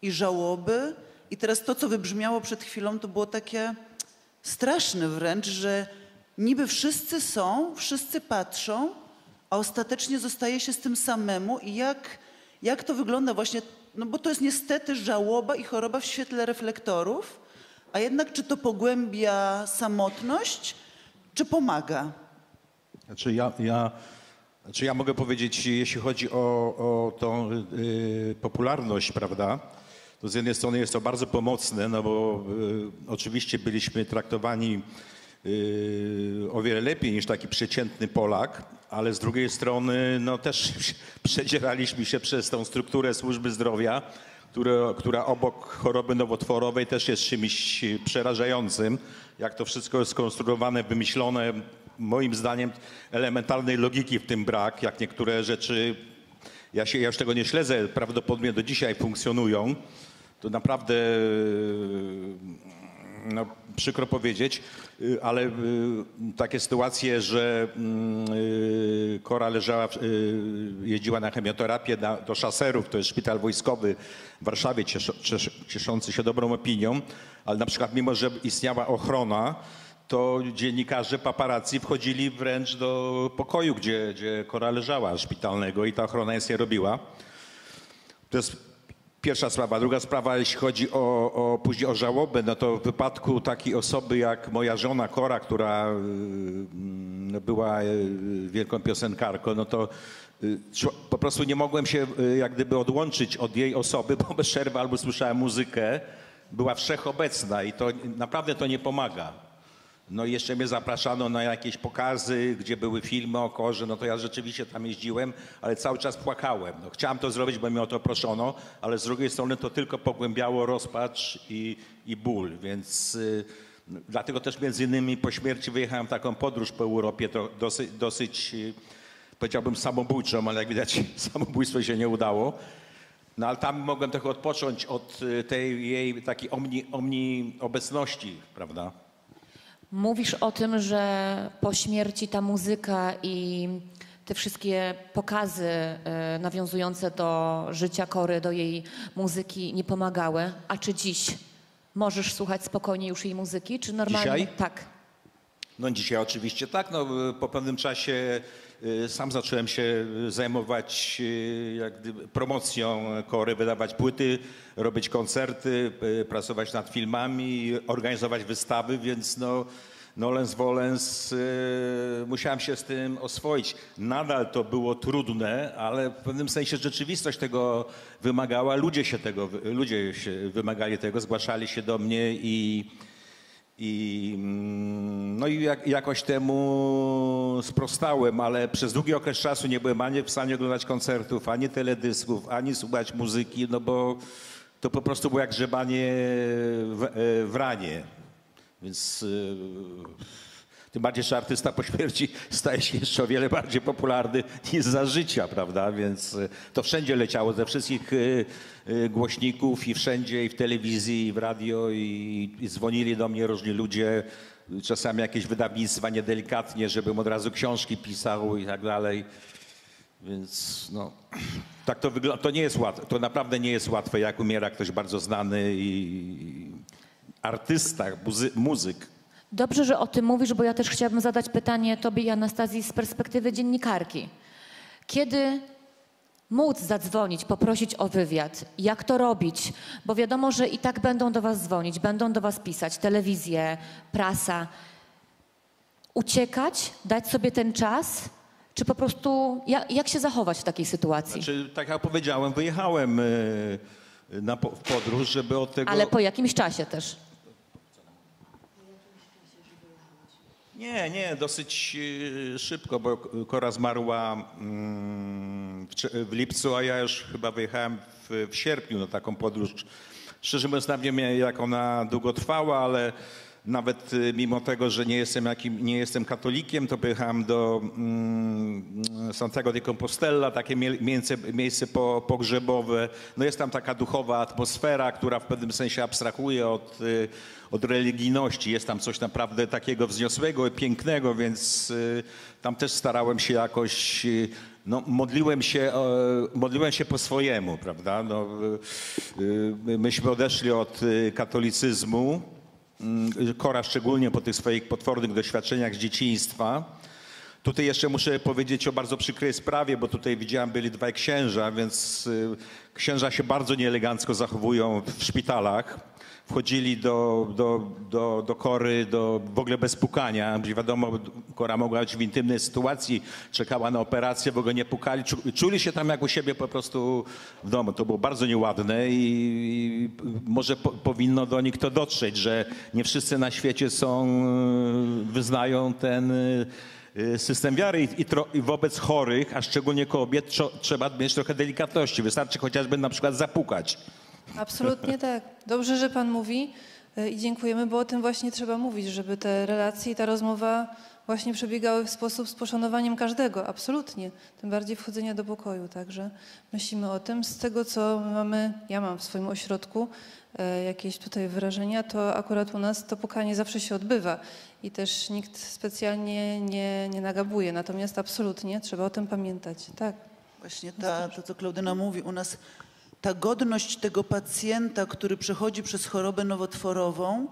i żałoby. I teraz to, co wybrzmiało przed chwilą, to było takie straszne wręcz, że niby wszyscy są, wszyscy patrzą, a ostatecznie zostaje się z tym samemu. I jak to wygląda właśnie, no bo to jest niestety żałoba i choroba w świetle reflektorów, a jednak czy to pogłębia samotność, czy pomaga?
Znaczy ja mogę powiedzieć, jeśli chodzi o tą popularność, prawda, to z jednej strony jest to bardzo pomocne, no bo oczywiście byliśmy traktowani o wiele lepiej niż taki przeciętny Polak, ale z drugiej strony no też przedzieraliśmy się przez tą strukturę służby zdrowia, która obok choroby nowotworowej też jest czymś przerażającym. Jak to wszystko jest skonstruowane, wymyślone, moim zdaniem elementarnej logiki w tym brak, jak niektóre rzeczy, ja już tego nie śledzę, prawdopodobnie do dzisiaj funkcjonują. To naprawdę no, przykro powiedzieć, ale takie sytuacje, że Kora leżała, jeździła na chemioterapię do Szaserów, to jest szpital wojskowy w Warszawie, cieszący się dobrą opinią, ale na przykład mimo, że istniała ochrona, to dziennikarze, paparazzi wchodzili wręcz do pokoju, gdzie Kora leżała, szpitalnego, i ta ochrona nic nie robiła. To jest pierwsza sprawa. Druga sprawa, jeśli chodzi później o żałobę, no to w wypadku takiej osoby jak moja żona Kora, która była wielką piosenkarką, no to po prostu nie mogłem się jak gdyby odłączyć od jej osoby, bo bez przerwy albo słyszałem muzykę, była wszechobecna i to naprawdę to nie pomaga. No i jeszcze mnie zapraszano na jakieś pokazy, gdzie były filmy o Korze, no to ja rzeczywiście tam jeździłem, ale cały czas płakałem. No, chciałem to zrobić, bo mnie o to proszono, ale z drugiej strony to tylko pogłębiało rozpacz i ból, więc dlatego też między innymi po śmierci wyjechałem w taką podróż po Europie, to dosyć powiedziałbym samobójczą, ale jak widać samobójstwo się nie udało. No ale tam mogłem trochę odpocząć od tej jej takiej omniobecności, prawda?
Mówisz o tym, że po śmierci ta muzyka i te wszystkie pokazy nawiązujące do życia Kory, do jej muzyki nie pomagały. A czy dziś możesz słuchać spokojnie już jej muzyki? Czy normalnie?
Dzisiaj?
Tak.
No dzisiaj oczywiście tak. No, po pewnym czasie sam zacząłem się zajmować jak gdyby promocją Kory, wydawać płyty, robić koncerty, pracować nad filmami, organizować wystawy, więc no nolens volens musiałem się z tym oswoić. Nadal to było trudne, ale w pewnym sensie rzeczywistość tego wymagała, ludzie się wymagali tego, zgłaszali się do mnie no i jakoś temu sprostałem, ale przez długi okres czasu nie byłem ani w stanie oglądać koncertów, ani teledysków, ani słuchać muzyki, no bo to po prostu było jak grzebanie w ranie. Więc tym bardziej, że artysta po śmierci staje się jeszcze o wiele bardziej popularny niż za życia, prawda? Więc to wszędzie leciało, ze wszystkich głośników i wszędzie, i w telewizji, i w radio, i dzwonili do mnie różni ludzie, czasami jakieś wydawnictwa niedelikatnie, żebym od razu książki pisał i tak dalej. Więc no, tak to wygląda. To nie jest łatwe, to naprawdę nie jest łatwe, jak umiera ktoś bardzo znany i artysta, muzyk.
Dobrze, że o tym mówisz, bo ja też chciałabym zadać pytanie Tobie i Anastazji z perspektywy dziennikarki. Kiedy móc zadzwonić, poprosić o wywiad, jak to robić, bo wiadomo, że i tak będą do was dzwonić, będą do was pisać, telewizje, prasa. Uciekać, dać sobie ten czas, czy po prostu jak się zachować w takiej sytuacji?
Znaczy, tak jak powiedziałem, wyjechałem w podróż, żeby od tego...
Ale po jakimś czasie też.
Nie, dosyć szybko, bo Kora zmarła w lipcu, a ja już chyba wyjechałem w sierpniu na taką podróż. Szczerze mówiąc, nawet nie wiem, jak ona długo trwała, ale nawet mimo tego, że nie jestem katolikiem, to pojechałem do Santiago de Compostela, takie miejsce pogrzebowe. No jest tam taka duchowa atmosfera, która w pewnym sensie abstrahuje od religijności. Jest tam coś naprawdę takiego wzniosłego i pięknego, więc tam też starałem się jakoś, no, modliłem się po swojemu, prawda? No, myśmy odeszli od katolicyzmu, Kora szczególnie po tych swoich potwornych doświadczeniach z dzieciństwa. Tutaj jeszcze muszę powiedzieć o bardzo przykrej sprawie, bo tutaj widziałem, byli dwaj księża, więc księża się bardzo nieelegancko zachowują w szpitalach. Wchodzili do Kory w ogóle bez pukania, gdzie wiadomo, Kora mogła być w intymnej sytuacji, czekała na operację, w ogóle nie pukali. Czuli się tam jak u siebie po prostu w domu. To było bardzo nieładne i może powinno do nich to dotrzeć, że nie wszyscy na świecie wyznają ten system wiary i wobec chorych, a szczególnie kobiet, trzeba mieć trochę delikatności. Wystarczy chociażby na przykład zapukać.
Absolutnie tak. Dobrze, że pan mówi i dziękujemy, bo o tym właśnie trzeba mówić, żeby te relacje i ta rozmowa właśnie przebiegały w sposób z poszanowaniem każdego. Absolutnie. Tym bardziej wchodzenia do pokoju. Także myślimy o tym. Z tego, co ja mam w swoim ośrodku jakieś tutaj wyrażenia, to akurat u nas to pukanie zawsze się odbywa i też nikt specjalnie nie nagabuje. Natomiast absolutnie trzeba o tym pamiętać. Tak.
Właśnie to, co Klaudyna mówi, u nas ta godność tego pacjenta, który przechodzi przez chorobę nowotworową,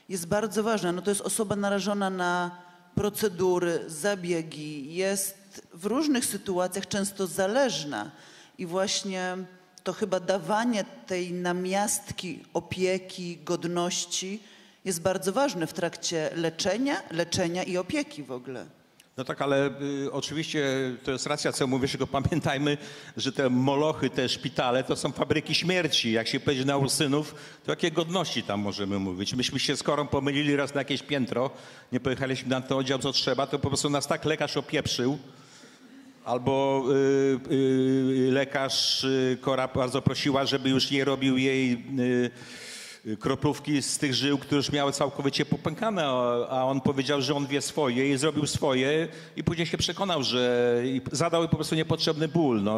jest bardzo ważna. No to jest osoba narażona na procedury, zabiegi, jest w różnych sytuacjach często zależna i właśnie to chyba dawanie tej namiastki, opieki, godności jest bardzo ważne w trakcie leczenia i opieki w ogóle.
No tak, ale oczywiście to jest racja, co mówisz, tylko pamiętajmy, że te molochy, te szpitale to są fabryki śmierci. Jak się pojedzie na Ursynów, to jakie godności tam możemy mówić? Myśmy się z Korą pomylili raz na jakieś piętro, nie pojechaliśmy na ten oddział, co trzeba, to po prostu nas tak lekarz opieprzył. Albo lekarz, Kora bardzo prosiła, żeby już nie robił jej kroplówki z tych żył, które już miały całkowicie popękane, a on powiedział, że on wie swoje i zrobił swoje i później się przekonał, że zadał po prostu niepotrzebny ból. No.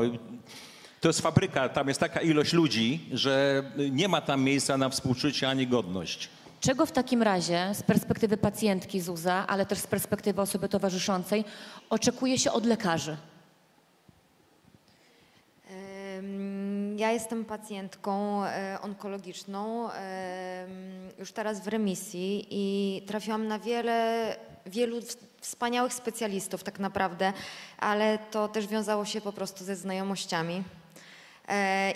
To jest fabryka, tam jest taka ilość ludzi, że nie ma tam miejsca na współczucie ani godność.
Czego w takim razie z perspektywy pacjentki Zuza, ale też z perspektywy osoby towarzyszącej oczekuje się od lekarzy?
Ja jestem pacjentką onkologiczną, już teraz w remisji i trafiłam na wielu wspaniałych specjalistów tak naprawdę, ale to też wiązało się po prostu ze znajomościami.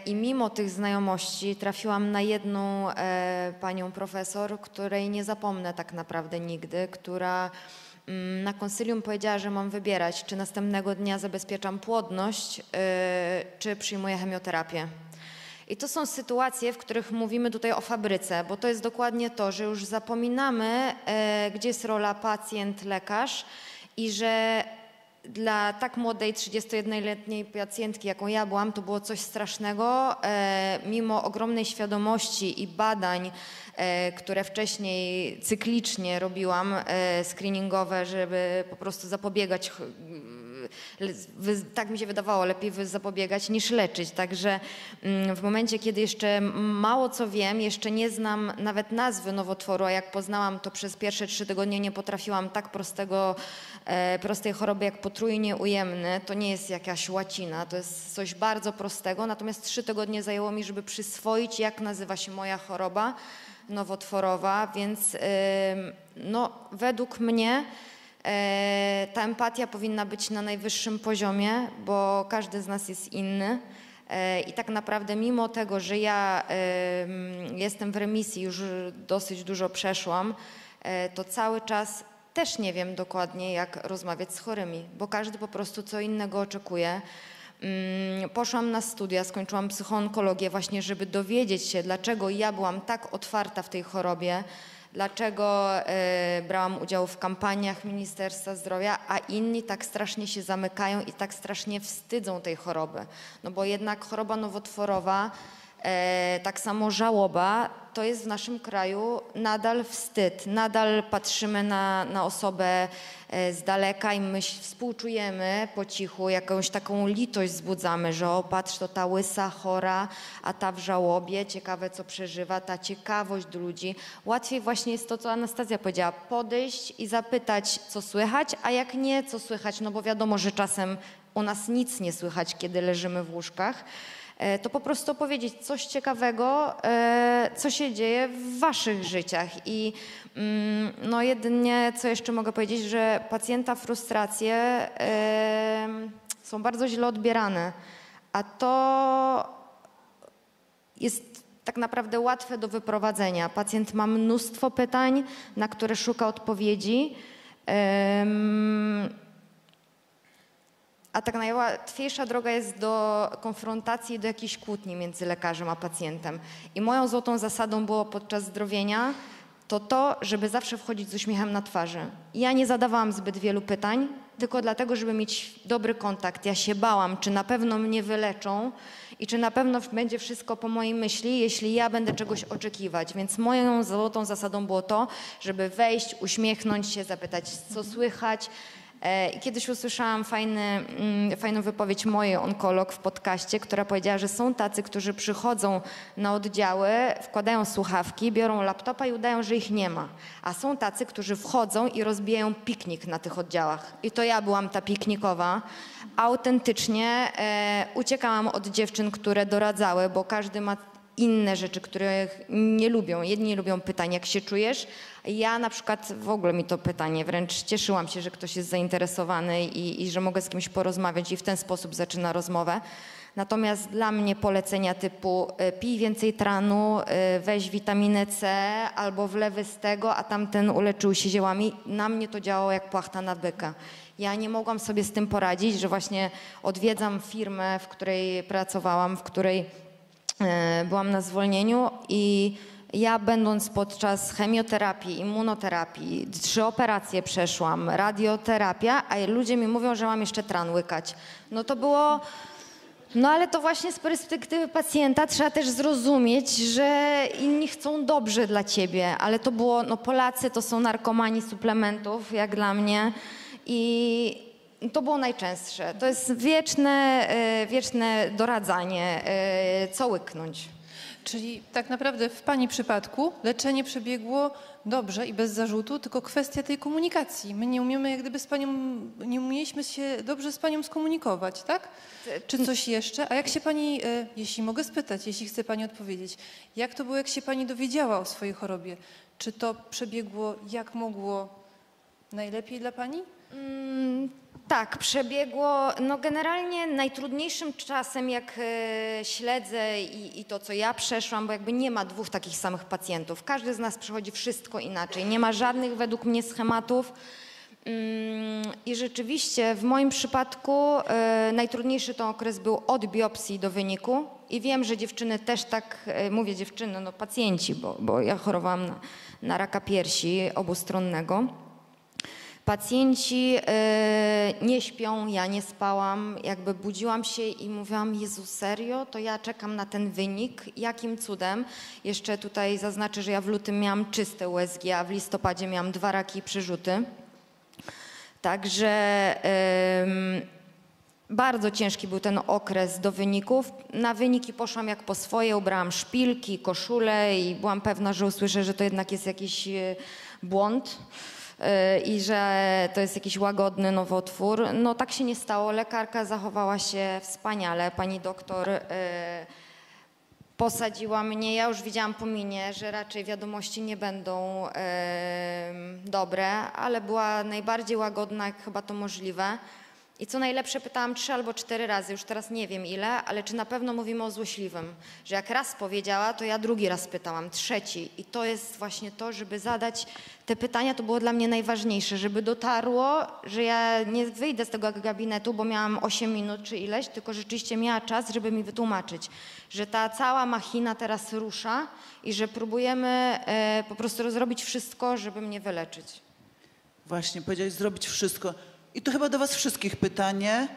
I mimo tych znajomości trafiłam na jedną panią profesor, której nie zapomnę tak naprawdę nigdy, która na konsylium powiedziała, że mam wybierać, czy następnego dnia zabezpieczam płodność, czy przyjmuję chemioterapię. I to są sytuacje, w których mówimy tutaj o fabryce, bo to jest dokładnie to, że już zapominamy, gdzie jest rola pacjent-lekarz i że dla tak młodej 31-letniej pacjentki, jaką ja byłam, to było coś strasznego. Mimo ogromnej świadomości i badań, które wcześniej cyklicznie robiłam, screeningowe, żeby po prostu zapobiegać, tak mi się wydawało, lepiej zapobiegać niż leczyć. Także w momencie, kiedy jeszcze mało co wiem, jeszcze nie znam nawet nazwy nowotworu, a jak poznałam to przez pierwsze 3 tygodnie, nie potrafiłam tak prostej choroby jak potrójnie ujemny. To nie jest jakaś łacina, to jest coś bardzo prostego. Natomiast 3 tygodnie zajęło mi, żeby przyswoić, jak nazywa się moja choroba nowotworowa, więc no, według mnie Ta empatia powinna być na najwyższym poziomie, bo każdy z nas jest inny. I tak naprawdę mimo tego, że ja jestem w remisji, już dosyć dużo przeszłam, to cały czas też nie wiem dokładnie, jak rozmawiać z chorymi, bo każdy po prostu co innego oczekuje. Poszłam na studia, skończyłam psychoonkologię właśnie, żeby dowiedzieć się, dlaczego ja byłam tak otwarta w tej chorobie, dlaczego brałam udział w kampaniach Ministerstwa Zdrowia, a inni tak strasznie się zamykają i tak strasznie wstydzą tej choroby. No bo jednak choroba nowotworowa, tak samo żałoba, to jest w naszym kraju nadal wstyd. Nadal patrzymy na osobę z daleka i my współczujemy po cichu, jakąś taką litość wzbudzamy, że o patrz, to ta łysa chora, a ta w żałobie, ciekawe co przeżywa, ta ciekawość do ludzi. Łatwiej właśnie jest to, co Anastazja powiedziała, podejść i zapytać, co słychać, a jak nie, co słychać, no bo wiadomo, że czasem u nas nic nie słychać, kiedy leżymy w łóżkach. To po prostu opowiedzieć coś ciekawego, co się dzieje w waszych życiach. I no jedynie, co jeszcze mogę powiedzieć, że pacjenta frustracje są bardzo źle odbierane, a to jest tak naprawdę łatwe do wyprowadzenia. Pacjent ma mnóstwo pytań, na które szuka odpowiedzi. A tak najłatwiejsza droga jest do konfrontacji, do jakiejś kłótni między lekarzem a pacjentem. I moją złotą zasadą było podczas zdrowienia to, żeby zawsze wchodzić z uśmiechem na twarzy. Ja nie zadawałam zbyt wielu pytań, tylko dlatego, żeby mieć dobry kontakt. Ja się bałam, czy na pewno mnie wyleczą i czy na pewno będzie wszystko po mojej myśli, jeśli ja będę czegoś oczekiwać. Więc moją złotą zasadą było to, żeby wejść, uśmiechnąć się, zapytać, co słychać. I kiedyś usłyszałam fajną wypowiedź mojej onkolog w podcaście, która powiedziała, że są tacy, którzy przychodzą na oddziały, wkładają słuchawki, biorą laptopa i udają, że ich nie ma. A są tacy, którzy wchodzą i rozbijają piknik na tych oddziałach. I to ja byłam ta piknikowa. Autentycznie uciekałam od dziewczyn, które doradzały, bo każdy ma inne rzeczy, których nie lubią. Jedni lubią pytań, jak się czujesz. Ja na przykład w ogóle mi to pytanie, wręcz cieszyłam się, że ktoś jest zainteresowany i że mogę z kimś porozmawiać i w ten sposób zaczyna rozmowę. Natomiast dla mnie polecenia typu pij więcej tranu, weź witaminę C albo wlewy z tego, a tamten uleczył się ziołami, na mnie to działało jak płachta na byka. Ja nie mogłam sobie z tym poradzić, że właśnie odwiedzam firmę, w której pracowałam, w której byłam na zwolnieniu i ja będąc podczas chemioterapii, immunoterapii, 3 operacje przeszłam, radioterapia, a ludzie mi mówią, że mam jeszcze tran łykać. No to było... No ale to właśnie z perspektywy pacjenta trzeba też zrozumieć, że inni chcą dobrze dla ciebie, ale to było, no Polacy to są narkomani suplementów, jak dla mnie i to było najczęstsze. To jest wieczne doradzanie, co łyknąć.
Czyli tak naprawdę w pani przypadku leczenie przebiegło dobrze i bez zarzutu, tylko kwestia tej komunikacji. My nie umiemy jak gdyby nie umieliśmy się dobrze z panią skomunikować, tak? Czy coś jeszcze? A jak się pani, jeśli mogę spytać, jeśli chce pani odpowiedzieć, jak to było, jak się pani dowiedziała o swojej chorobie? Czy to przebiegło jak mogło najlepiej dla pani?
Tak, przebiegło, no generalnie najtrudniejszym czasem, jak śledzę i to, co ja przeszłam, bo jakby nie ma 2 takich samych pacjentów. Każdy z nas przechodzi wszystko inaczej. Nie ma żadnych według mnie schematów. I rzeczywiście w moim przypadku najtrudniejszy to okres był od biopsji do wyniku. I wiem, że dziewczyny też tak, mówię dziewczyny, no pacjenci, bo ja chorowałam na raka piersi obustronnego. Pacjenci nie śpią, ja nie spałam, jakby budziłam się i mówiłam, Jezu, serio? To ja czekam na ten wynik, jakim cudem? Jeszcze tutaj zaznaczę, że ja w lutym miałam czyste USG, a w listopadzie miałam 2 raki i przerzuty. Także bardzo ciężki był ten okres do wyników. Na wyniki poszłam jak po swoje, ubrałam szpilki, koszulę i byłam pewna, że usłyszę, że to jednak jest jakiś błąd i że to jest jakiś łagodny nowotwór. No tak się nie stało. Lekarka zachowała się wspaniale. Pani doktor posadziła mnie. Ja już widziałam po minie, że raczej wiadomości nie będą dobre, ale była najbardziej łagodna, jak chyba to możliwe. I co najlepsze, pytałam 3 albo 4 razy, już teraz nie wiem ile, ale czy na pewno mówimy o złośliwym. Że jak raz powiedziała, to ja drugi raz pytałam, trzeci. I to jest właśnie to, żeby zadać te pytania, to było dla mnie najważniejsze, żeby dotarło, że ja nie wyjdę z tego gabinetu, bo miałam 8 minut czy ileś, tylko rzeczywiście miała czas, żeby mi wytłumaczyć, że ta cała machina teraz rusza i że próbujemy po prostu zrobić wszystko, żeby mnie wyleczyć.
Właśnie, powiedziałeś zrobić wszystko. I to chyba do was wszystkich pytanie,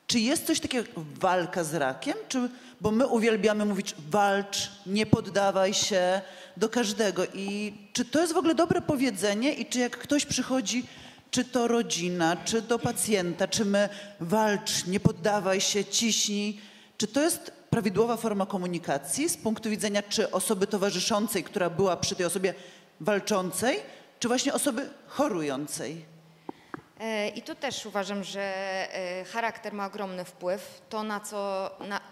czy jest coś takiego jak walka z rakiem? Bo my uwielbiamy mówić walcz, nie poddawaj się do każdego. I czy to jest w ogóle dobre powiedzenie i czy jak ktoś przychodzi, czy to rodzina, czy do pacjenta, czy my walcz, nie poddawaj się, ciśnij, czy to jest prawidłowa forma komunikacji z punktu widzenia czy osoby towarzyszącej, która była przy tej osobie walczącej, czy właśnie osoby chorującej?
I tu też uważam, że charakter ma ogromny wpływ.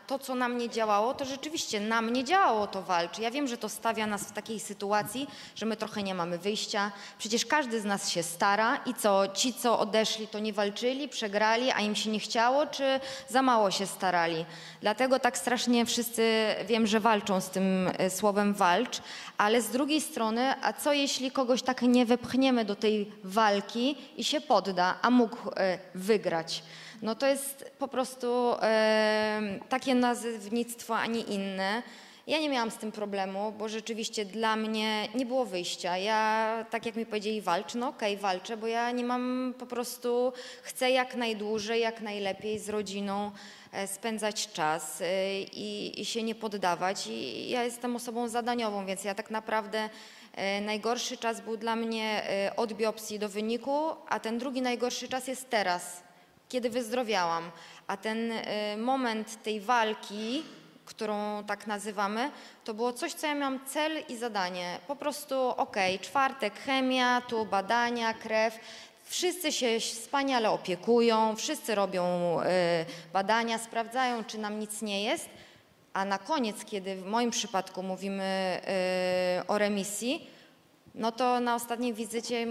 To, co na mnie działało, to rzeczywiście na mnie działało to walcz. Ja wiem, że to stawia nas w takiej sytuacji, że my trochę nie mamy wyjścia. Przecież każdy z nas się stara i co, ci, co odeszli, to nie walczyli, przegrali, a im się nie chciało, czy za mało się starali. Dlatego tak strasznie wszyscy wiem, że walczą z tym słowem walcz, ale z drugiej strony, a co jeśli kogoś tak nie wepchniemy do tej walki i się podda, a mógł wygrać? No to jest po prostu takie nazewnictwo, a nie inne. Ja nie miałam z tym problemu, bo rzeczywiście dla mnie nie było wyjścia. Ja, tak jak mi powiedzieli, walcz, no okej, walczę, bo ja nie mam po prostu, chcę jak najdłużej, jak najlepiej z rodziną spędzać czas i się nie poddawać. I ja jestem osobą zadaniową, więc ja tak naprawdę najgorszy czas był dla mnie od biopsji do wyniku, a ten drugi najgorszy czas jest teraz, kiedy wyzdrowiałam. A ten moment tej walki, którą tak nazywamy, to było coś, co ja miałam cel i zadanie. Po prostu czwartek chemia, tu badania, krew. Wszyscy się wspaniale opiekują, wszyscy robią badania, sprawdzają, czy nam nic nie jest, a na koniec, kiedy w moim przypadku mówimy o remisji, no to na ostatniej wizycie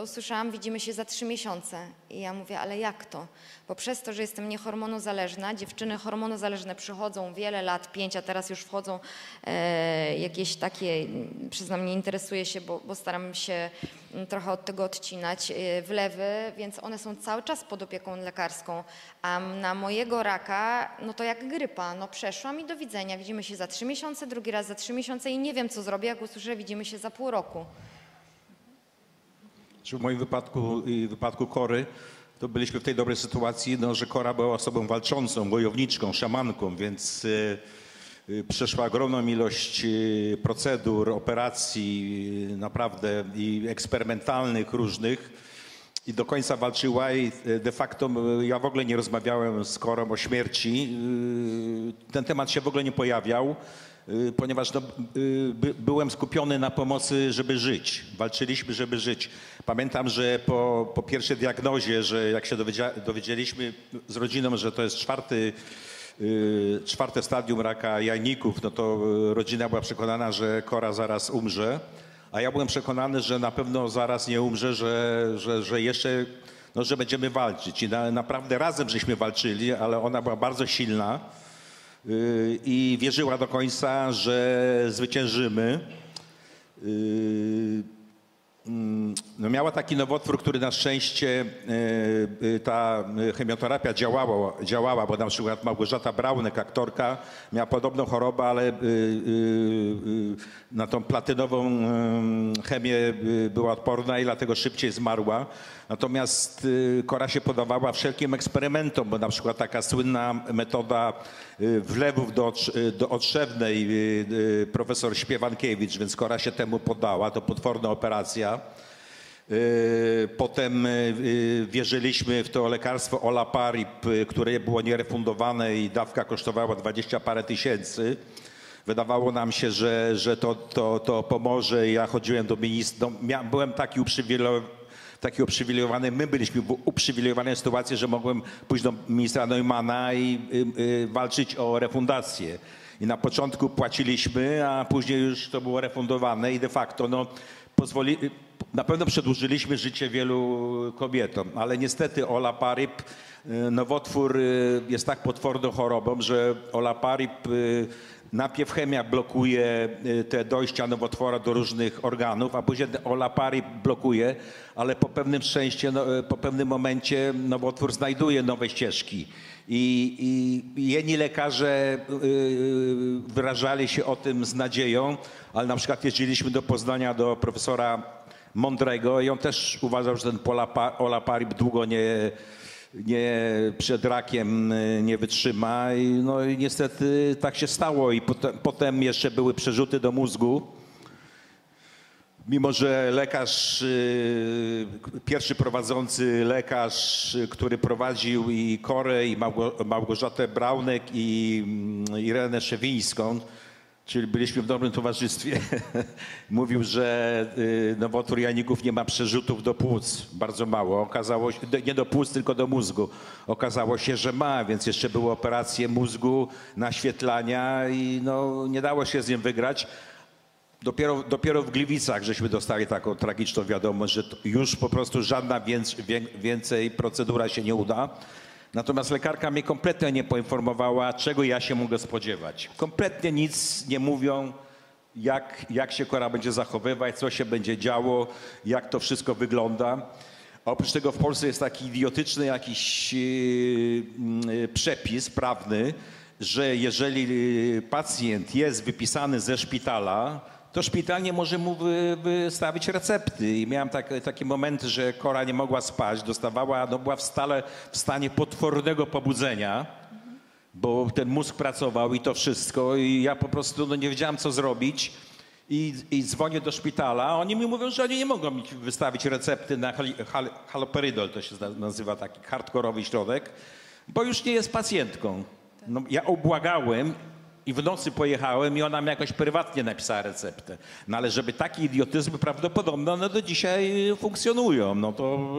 usłyszałam, widzimy się za 3 miesiące. I ja mówię, ale jak to? Bo przez to, że jestem niehormonozależna, dziewczyny hormonozależne przychodzą wiele lat, 5, a teraz już wchodzą jakieś takie, przyznam, nie interesuję się, bo staram się trochę od tego odcinać, wlewy, więc one są cały czas pod opieką lekarską. A na mojego raka, no to jak grypa, no przeszłam i do widzenia. Widzimy się za 3 miesiące, drugi raz za 3 miesiące i nie wiem, co zrobię, jak usłyszę, widzimy się za pół roku.
W moim wypadku i w wypadku Kory, to byliśmy w tej dobrej sytuacji, no, że Kora była osobą walczącą, wojowniczką, szamanką, więc przeszła ogromną ilość procedur, operacji naprawdę i eksperymentalnych różnych i do końca walczyła i de facto ja w ogóle nie rozmawiałem z Korą o śmierci. Ten temat się w ogóle nie pojawiał, ponieważ byłem skupiony na pomocy, żeby żyć. Walczyliśmy, żeby żyć. Pamiętam, że po pierwszej diagnozie, że jak się dowiedzieliśmy z rodziną, że to jest czwarte stadium raka jajników, no to rodzina była przekonana, że Kora zaraz umrze, a ja byłem przekonany, że na pewno zaraz nie umrze, że jeszcze, no, że będziemy walczyć. I naprawdę razem żeśmy walczyli, ale ona była bardzo silna i wierzyła do końca, że zwyciężymy. No miała taki nowotwór, który na szczęście ta chemioterapia działała, bo na przykład Małgorzata Braunek, aktorka, miała podobną chorobę, ale na tą platynową chemię była odporna i dlatego szybciej zmarła. Natomiast Kora się poddawała wszelkim eksperymentom, bo na przykład taka słynna metoda wlewów do otrzewnej, profesor Śpiewankiewicz, więc Kora się temu poddała, to potworna operacja. Potem wierzyliśmy w to lekarstwo Olaparib, które było nierefundowane i dawka kosztowała 20 parę tysięcy. Wydawało nam się, że to pomoże. Ja chodziłem do ministra, byłem taki uprzywilejowany, my byliśmy w uprzywilejowanej sytuacji, że mogłem pójść do ministra Neumana i walczyć o refundację. I na początku płaciliśmy, a później już to było refundowane i de facto no, na pewno przedłużyliśmy życie wielu kobietom, ale niestety olaparib, nowotwór jest tak potworną chorobą, że olaparib najpierw chemia blokuje te dojścia nowotwora do różnych organów, a później olaparib blokuje, ale po pewnym szczęście, po pewnym momencie nowotwór znajduje nowe ścieżki. I jedni lekarze wyrażali się o tym z nadzieją, ale na przykład jeździliśmy do Poznania do profesora Mądrego i on też uważał, że ten olaparib długo przed rakiem nie wytrzyma. No i niestety tak się stało i potem jeszcze były przerzuty do mózgu. Mimo że lekarz, pierwszy prowadzący lekarz, który prowadził i Korę, i Małgorzatę Braunek, i Irenę Szewińską, czyli byliśmy w dobrym towarzystwie, mówił, że nowotwór jajników nie ma przerzutów do płuc, bardzo mało. Okazało się, nie do płuc, tylko do mózgu. Okazało się, że ma, więc jeszcze były operacje mózgu, naświetlania i no, nie dało się z nim wygrać. Dopiero w Gliwicach żeśmy dostali taką tragiczną wiadomość, że już po prostu żadna więcej procedura się nie uda. Natomiast lekarka mnie kompletnie nie poinformowała, czego ja się mogę spodziewać. Kompletnie nic nie mówią, jak się Kora będzie zachowywać, co się będzie działo, jak to wszystko wygląda. A oprócz tego w Polsce jest taki idiotyczny jakiś przepis prawny, że jeżeli pacjent jest wypisany ze szpitala, to szpital nie może mu wystawić recepty. I miałem takie momenty, że Kora nie mogła spać, była w stanie potwornego pobudzenia, bo ten mózg pracował i to wszystko. I ja po prostu nie wiedziałem, co zrobić. I dzwonię do szpitala, a oni mi mówią, że oni nie mogą mi wystawić recepty na haloperydol, to się nazywa taki hardkorowy środek, bo już nie jest pacjentką. No, ja obłagałem i w nocy pojechałem i ona mi jakoś prywatnie napisała receptę. No ale żeby takie idiotyzmy prawdopodobne, no do dzisiaj funkcjonują. No to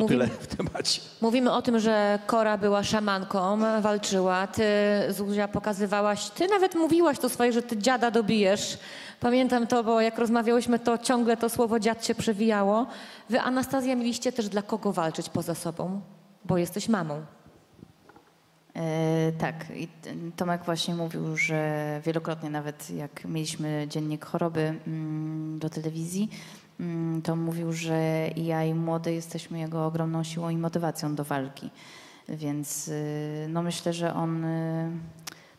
tyle w temacie.
Mówimy o tym, że Kora była szamanką, walczyła. Ty, Zuzia, pokazywałaś, ty nawet mówiłaś to swoje, że ty dziada dobijesz. Pamiętam to, bo jak rozmawiałyśmy, to ciągle to słowo dziad się przewijało. Wy, Anastazja, mieliście też dla kogo walczyć poza sobą, bo jesteś mamą.
Tak, i Tomek właśnie mówił, że wielokrotnie nawet jak mieliśmy dziennik choroby do telewizji, to mówił, że i ja i młody jesteśmy jego ogromną siłą i motywacją do walki. Więc no myślę, że on,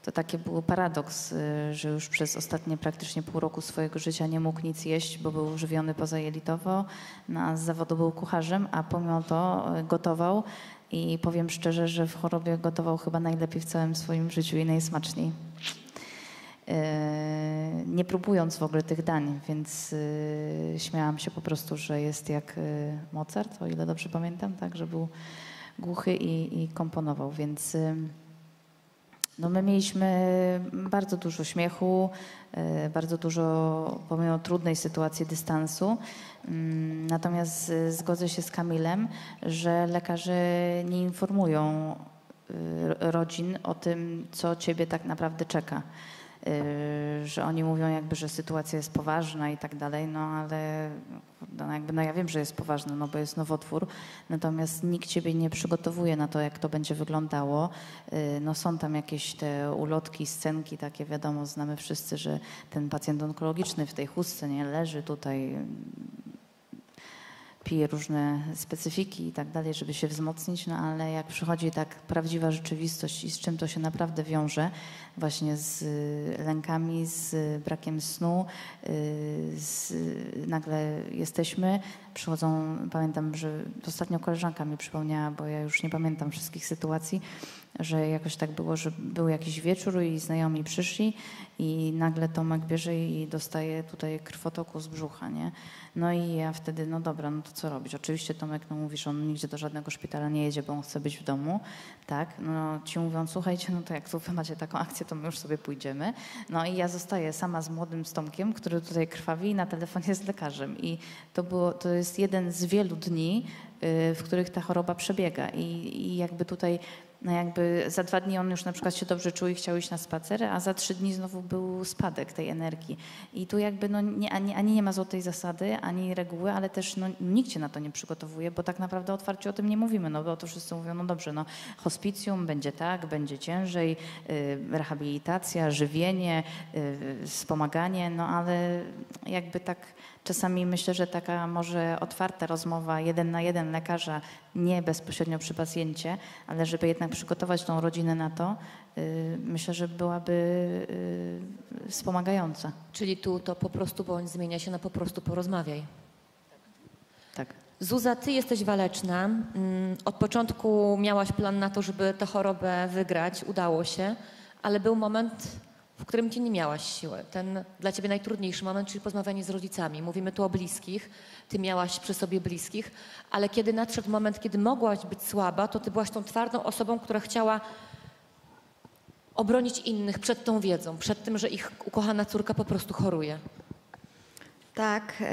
to taki był paradoks, że już przez ostatnie praktycznie pół roku swojego życia nie mógł nic jeść, bo był żywiony pozajelitowo, a z zawodu był kucharzem, a pomimo to gotował. I powiem szczerze, że w chorobie gotował chyba najlepiej w całym swoim życiu i najsmaczniej. Nie próbując w ogóle tych dań, więc śmiałam się po prostu, że jest jak Mozart, o ile dobrze pamiętam, tak, że był głuchy i komponował, więc no my mieliśmy bardzo dużo śmiechu, bardzo dużo, pomimo trudnej sytuacji, dystansu. Natomiast zgodzę się z Kamilem, że lekarze nie informują rodzin o tym, co ciebie tak naprawdę czeka. Że oni mówią jakby, że sytuacja jest poważna i tak dalej, no ale no ja wiem, że jest poważna, no bo jest nowotwór, natomiast nikt ciebie nie przygotowuje na to, jak to będzie wyglądało. No są tam jakieś te ulotki, scenki takie, wiadomo, znamy wszyscy, że ten pacjent onkologiczny w tej chustce nie leży tutaj, pije różne specyfiki i tak dalej, żeby się wzmocnić, no ale jak przychodzi tak prawdziwa rzeczywistość i z czym to się naprawdę wiąże, właśnie z lękami, z brakiem snu, nagle jesteśmy, przychodzą, pamiętam, że ostatnio koleżanka mi przypomniała, bo ja już nie pamiętam wszystkich sytuacji, że jakoś tak było, że był jakiś wieczór i znajomi przyszli i nagle Tomek bierze i dostaje tutaj krwotoku z brzucha, nie? No i ja wtedy, no dobra, no to co robić? Oczywiście Tomek no mówi, że on nigdzie do żadnego szpitala nie jedzie, bo on chce być w domu, tak? No ci mówią, słuchajcie, no to jak tu wy macie taką akcję, to my już sobie pójdziemy. No i ja zostaję sama z młodym Tomkiem, który tutaj krwawi i na telefonie z lekarzem. I to jest jeden z wielu dni, w których ta choroba przebiega i jakby tutaj no jakby za 2 dni on już na przykład się dobrze czuł i chciał iść na spacer, a za 3 dni znowu był spadek tej energii. I tu jakby no ani nie ma złotej zasady, ani reguły, ale też no, nikt cię na to nie przygotowuje, bo tak naprawdę otwarcie o tym nie mówimy, no bo to wszyscy mówią, no dobrze, no hospicjum będzie tak, będzie ciężej, rehabilitacja, żywienie, wspomaganie, no ale jakby tak czasami myślę, że taka może otwarta rozmowa 1 na 1 lekarza, nie bezpośrednio przy pacjencie, ale żeby jednak przygotować tą rodzinę na to, myślę, że byłaby wspomagająca.
Czyli tu to po prostu bądź zmienia się na po prostu porozmawiaj.
Tak.
Zuza, ty jesteś waleczna. Od początku miałaś plan na to, żeby tę chorobę wygrać. Udało się, ale był moment, w którym ty nie miałaś siły. Ten dla ciebie najtrudniejszy moment, czyli porozmawianie z rodzicami. Mówimy tu o bliskich. Ty miałaś przy sobie bliskich, ale kiedy nadszedł moment, kiedy mogłaś być słaba, to ty byłaś tą twardą osobą, która chciała obronić innych przed tą wiedzą, przed tym, że ich ukochana córka po prostu choruje.
Tak,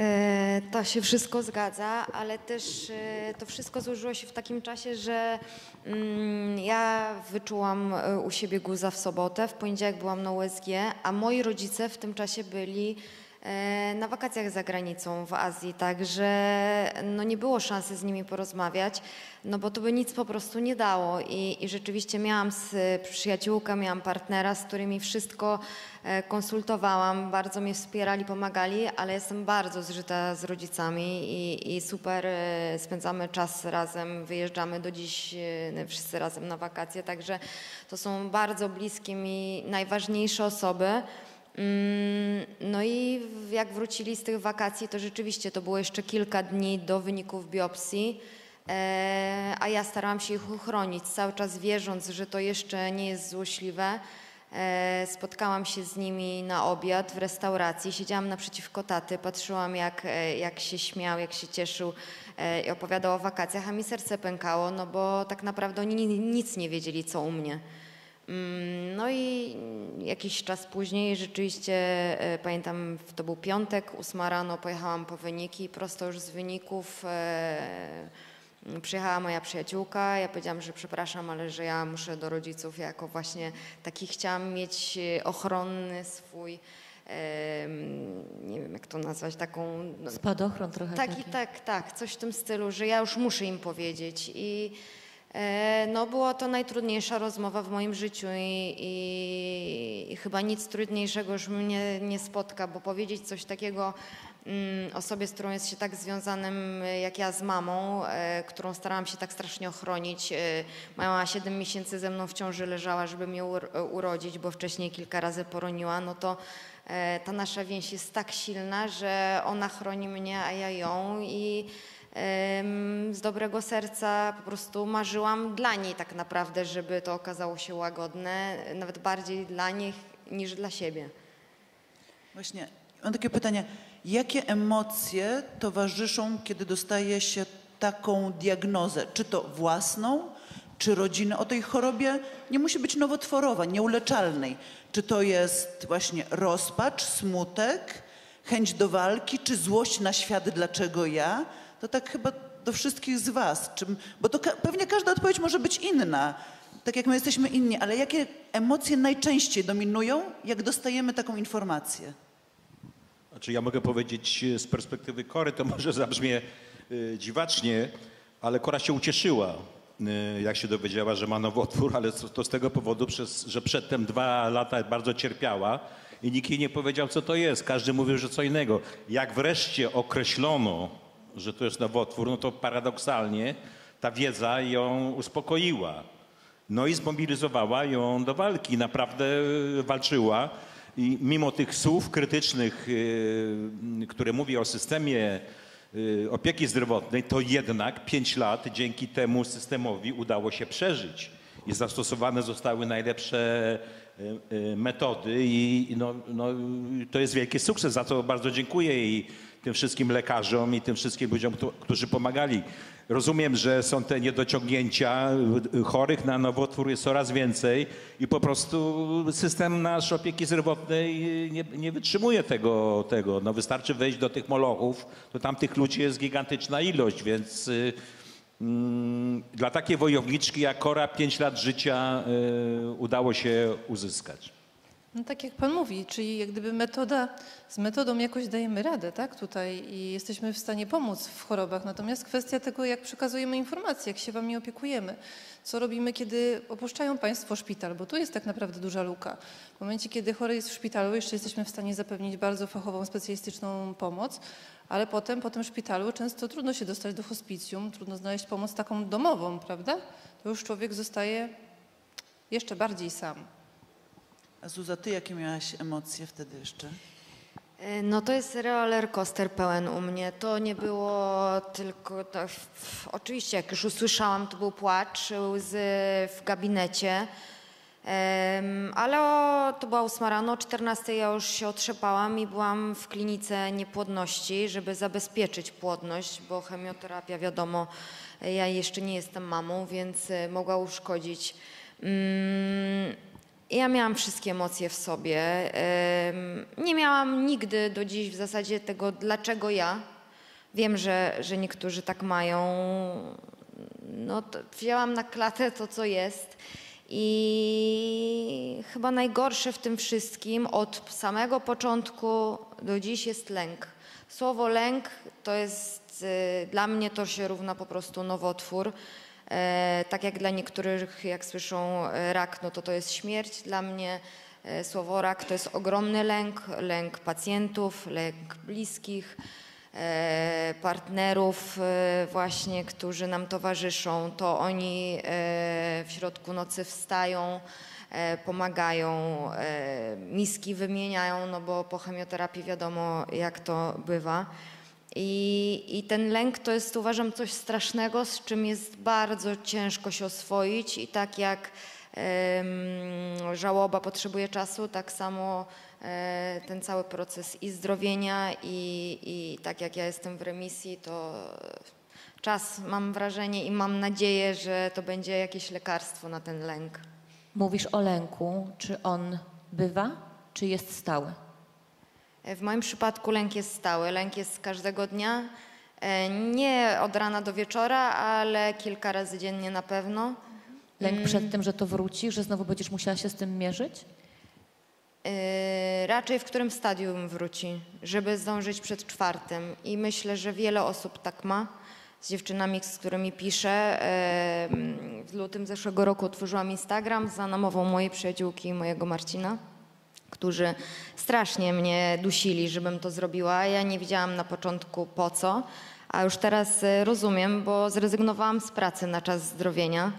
to się wszystko zgadza, ale też to wszystko złożyło się w takim czasie, że ja wyczułam u siebie guza w sobotę, w poniedziałek byłam na USG, a moi rodzice w tym czasie byli na wakacjach za granicą w Azji, także no nie było szansy z nimi porozmawiać, no bo to by nic po prostu nie dało i rzeczywiście miałam przyjaciółkę, miałam partnera, z którymi wszystko konsultowałam, bardzo mnie wspierali, pomagali, ale jestem bardzo zżyta z rodzicami i super spędzamy czas razem, wyjeżdżamy do dziś wszyscy razem na wakacje, także to są bardzo bliskie mi najważniejsze osoby. No i jak wrócili z tych wakacji, to rzeczywiście to było jeszcze kilka dni do wyników biopsji, a ja starałam się ich uchronić, cały czas wierząc, że to jeszcze nie jest złośliwe. Spotkałam się z nimi na obiad w restauracji, siedziałam naprzeciwko taty, patrzyłam jak się śmiał, jak się cieszył i opowiadał o wakacjach, a mi serce pękało, no bo tak naprawdę oni nic nie wiedzieli, co u mnie. No i jakiś czas później rzeczywiście, pamiętam, to był piątek, 8 rano, pojechałam po wyniki i prosto już z wyników przyjechała moja przyjaciółka. Ja powiedziałam, że przepraszam, ale że ja muszę do rodziców jako właśnie taki chciałam mieć ochronny swój, nie wiem jak to nazwać, taką...
Spadochron trochę taki.
Tak, coś w tym stylu, że ja już muszę im powiedzieć i no była to najtrudniejsza rozmowa w moim życiu i chyba nic trudniejszego już mnie nie spotka, bo powiedzieć coś takiego osobie, z którą jest się tak związanym jak ja z mamą, którą starałam się tak strasznie ochronić. Moja mama 7 miesięcy ze mną w ciąży leżała, żeby mnie urodzić, bo wcześniej kilka razy poroniła, no to ta nasza więź jest tak silna, że ona chroni mnie, a ja ją i z dobrego serca po prostu marzyłam dla niej tak naprawdę, żeby to okazało się łagodne, nawet bardziej dla nich niż dla siebie.
Właśnie, mam takie pytanie. Jakie emocje towarzyszą, kiedy dostaje się taką diagnozę? Czy to własną, czy rodziny o tej chorobie? Nie musi być nowotworowa, nieuleczalnej. Czy to jest właśnie rozpacz, smutek, chęć do walki, czy złość na świat, dlaczego ja? To tak chyba do wszystkich z was. Bo to pewnie każda odpowiedź może być inna, tak jak my jesteśmy inni, ale jakie emocje najczęściej dominują, jak dostajemy taką informację?
Znaczy ja mogę powiedzieć z perspektywy Kory, to może zabrzmie dziwacznie, ale Kora się ucieszyła, jak się dowiedziała, że ma nowotwór, ale to z tego powodu, że przedtem 2 lata bardzo cierpiała i nikt jej nie powiedział, co to jest. Każdy mówił, że co innego. Jak wreszcie określono, że to jest nowotwór, no to paradoksalnie ta wiedza ją uspokoiła. No i zmobilizowała ją do walki. Naprawdę walczyła. I mimo tych słów krytycznych, które mówię o systemie opieki zdrowotnej, to jednak 5 lat dzięki temu systemowi udało się przeżyć. I zastosowane zostały najlepsze metody i to jest wielki sukces. Za to bardzo dziękuję i tym wszystkim lekarzom i tym wszystkim ludziom, którzy pomagali. Rozumiem, że są te niedociągnięcia, chorych na nowotwór jest coraz więcej i po prostu system nasz opieki zdrowotnej nie wytrzymuje tego. No wystarczy wejść do tych molochów, to tam tych ludzi jest gigantyczna ilość, więc dla takiej wojowniczki jak Kora 5 lat życia udało się uzyskać?
No tak jak pan mówi, czyli jak gdyby z metodą jakoś dajemy radę, tak, tutaj i jesteśmy w stanie pomóc w chorobach. Natomiast kwestia tego, jak przekazujemy informacje, jak się wami opiekujemy. Co robimy, kiedy opuszczają państwo szpital, bo tu jest tak naprawdę duża luka. W momencie, kiedy chory jest w szpitalu, jeszcze jesteśmy w stanie zapewnić bardzo fachową, specjalistyczną pomoc, ale potem po tym szpitalu często trudno się dostać do hospicjum, trudno znaleźć pomoc taką domową, prawda? To już człowiek zostaje jeszcze bardziej sam.
A Zuza, ty jakie miałaś emocje wtedy jeszcze?
No to jest roller coaster pełen u mnie. To nie było tylko tak, oczywiście jak już usłyszałam, to był płacz, łzy w gabinecie, ale to była 8 rano, o 14 ja już się otrzepałam i byłam w klinice niepłodności, żeby zabezpieczyć płodność, bo chemioterapia, wiadomo, ja jeszcze nie jestem mamą, więc mogła uszkodzić. Ja miałam wszystkie emocje w sobie. Nie miałam nigdy do dziś w zasadzie tego, dlaczego ja. Wiem, że niektórzy tak mają. No to wzięłam na klatę to, co jest. I chyba najgorsze w tym wszystkim od samego początku do dziś jest lęk. Słowo lęk to jest, dla mnie to się równa po prostu nowotwór. Tak jak dla niektórych, jak słyszą rak, no to jest śmierć. Dla mnie słowo rak to jest ogromny lęk, lęk pacjentów, lęk bliskich, partnerów właśnie, którzy nam towarzyszą. To oni w środku nocy wstają, pomagają, miski wymieniają, no bo po chemioterapii wiadomo, jak to bywa. I ten lęk to jest, uważam, coś strasznego, z czym jest bardzo ciężko się oswoić i tak jak żałoba potrzebuje czasu, tak samo ten cały proces i zdrowienia i tak jak ja jestem w remisji, to czas, mam wrażenie i mam nadzieję, że to będzie jakieś lekarstwo na ten lęk.
Mówisz o lęku. Czy on bywa, czy jest stały?
W moim przypadku lęk jest stały, lęk jest każdego dnia, nie od rana do wieczora, ale kilka razy dziennie na pewno.
Lęk przed tym, że to wróci, że znowu będziesz musiała się z tym mierzyć?
Raczej w którym stadium wróci, żeby zdążyć przed 4. I myślę, że wiele osób tak ma. Z dziewczynami, z którymi piszę. W lutym zeszłego roku otworzyłam Instagram za namową mojej przyjaciółki i mojego Marcina, którzy strasznie mnie dusili, żebym to zrobiła. Ja nie wiedziałam na początku po co, a już teraz rozumiem, bo zrezygnowałam z pracy na czas zdrowienia,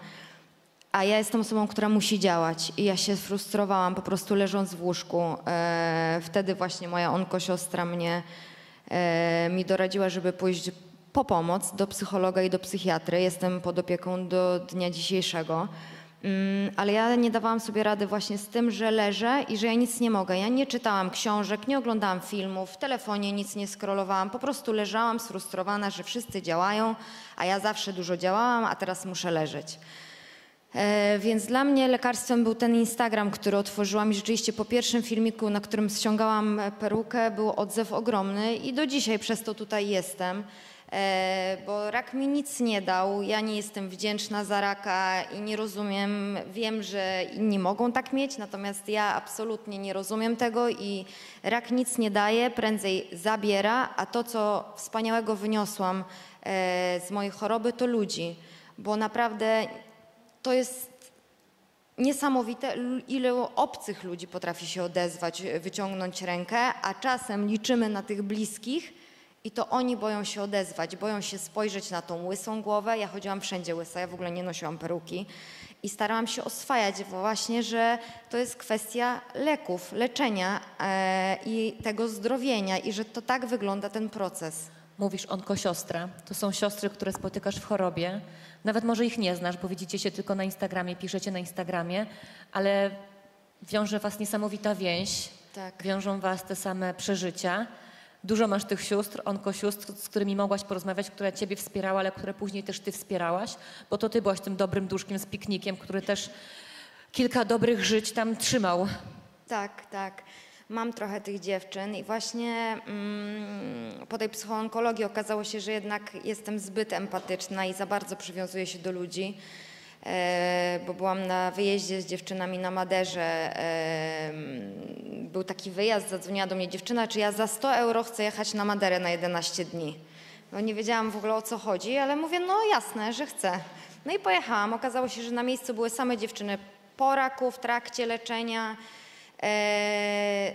a ja jestem osobą, która musi działać i ja się frustrowałam po prostu leżąc w łóżku. Wtedy właśnie moja onkosiostra mi doradziła, żeby pójść po pomoc do psychologa i do psychiatry. Jestem pod opieką do dnia dzisiejszego. Ale ja nie dawałam sobie rady właśnie z tym, że leżę i że ja nic nie mogę. Ja nie czytałam książek, nie oglądałam filmów, w telefonie nic nie scrollowałam. Po prostu leżałam sfrustrowana, że wszyscy działają, a ja zawsze dużo działałam, a teraz muszę leżeć. Więc dla mnie lekarstwem był ten Instagram, który otworzyłam i rzeczywiście po pierwszym filmiku, na którym ściągałam perukę, był odzew ogromny i do dzisiaj przez to tutaj jestem. Bo rak mi nic nie dał, ja nie jestem wdzięczna za raka i nie rozumiem, wiem, że inni mogą tak mieć, natomiast ja absolutnie nie rozumiem tego i rak nic nie daje, prędzej zabiera, a to, co wspaniałego wyniosłam z mojej choroby, to ludzi, bo naprawdę to jest niesamowite, ile obcych ludzi potrafi się odezwać, wyciągnąć rękę, a czasem liczymy na tych bliskich, i to oni boją się odezwać, boją się spojrzeć na tą łysą głowę. Ja chodziłam wszędzie łysa, ja w ogóle nie nosiłam peruki. I starałam się oswajać właśnie, że to jest kwestia leków, leczenia i tego zdrowienia i że to tak wygląda ten proces.
Mówisz onkosiostra. To są siostry, które spotykasz w chorobie. Nawet może ich nie znasz, bo widzicie się tylko na Instagramie, piszecie na Instagramie, ale wiąże was niesamowita więź.
Tak.
Wiążą was te same przeżycia. Dużo masz tych sióstr, onkosióstr, z którymi mogłaś porozmawiać, które ciebie wspierały, ale które później też ty wspierałaś, bo to ty byłaś tym dobrym duszkiem z piknikiem, który też kilka dobrych żyć tam trzymał.
Tak, tak. mam trochę tych dziewczyn i właśnie po tej psychoonkologii okazało się, że jednak jestem zbyt empatyczna i za bardzo przywiązuję się do ludzi, bo byłam na wyjeździe z dziewczynami na Maderze. Był taki wyjazd, zadzwoniła do mnie dziewczyna, czy ja za 100 euro chcę jechać na Maderę na 11 dni. No nie wiedziałam w ogóle o co chodzi, ale mówię, no jasne, że chcę. No i pojechałam. Okazało się, że na miejscu były same dziewczyny po raku, w trakcie leczenia.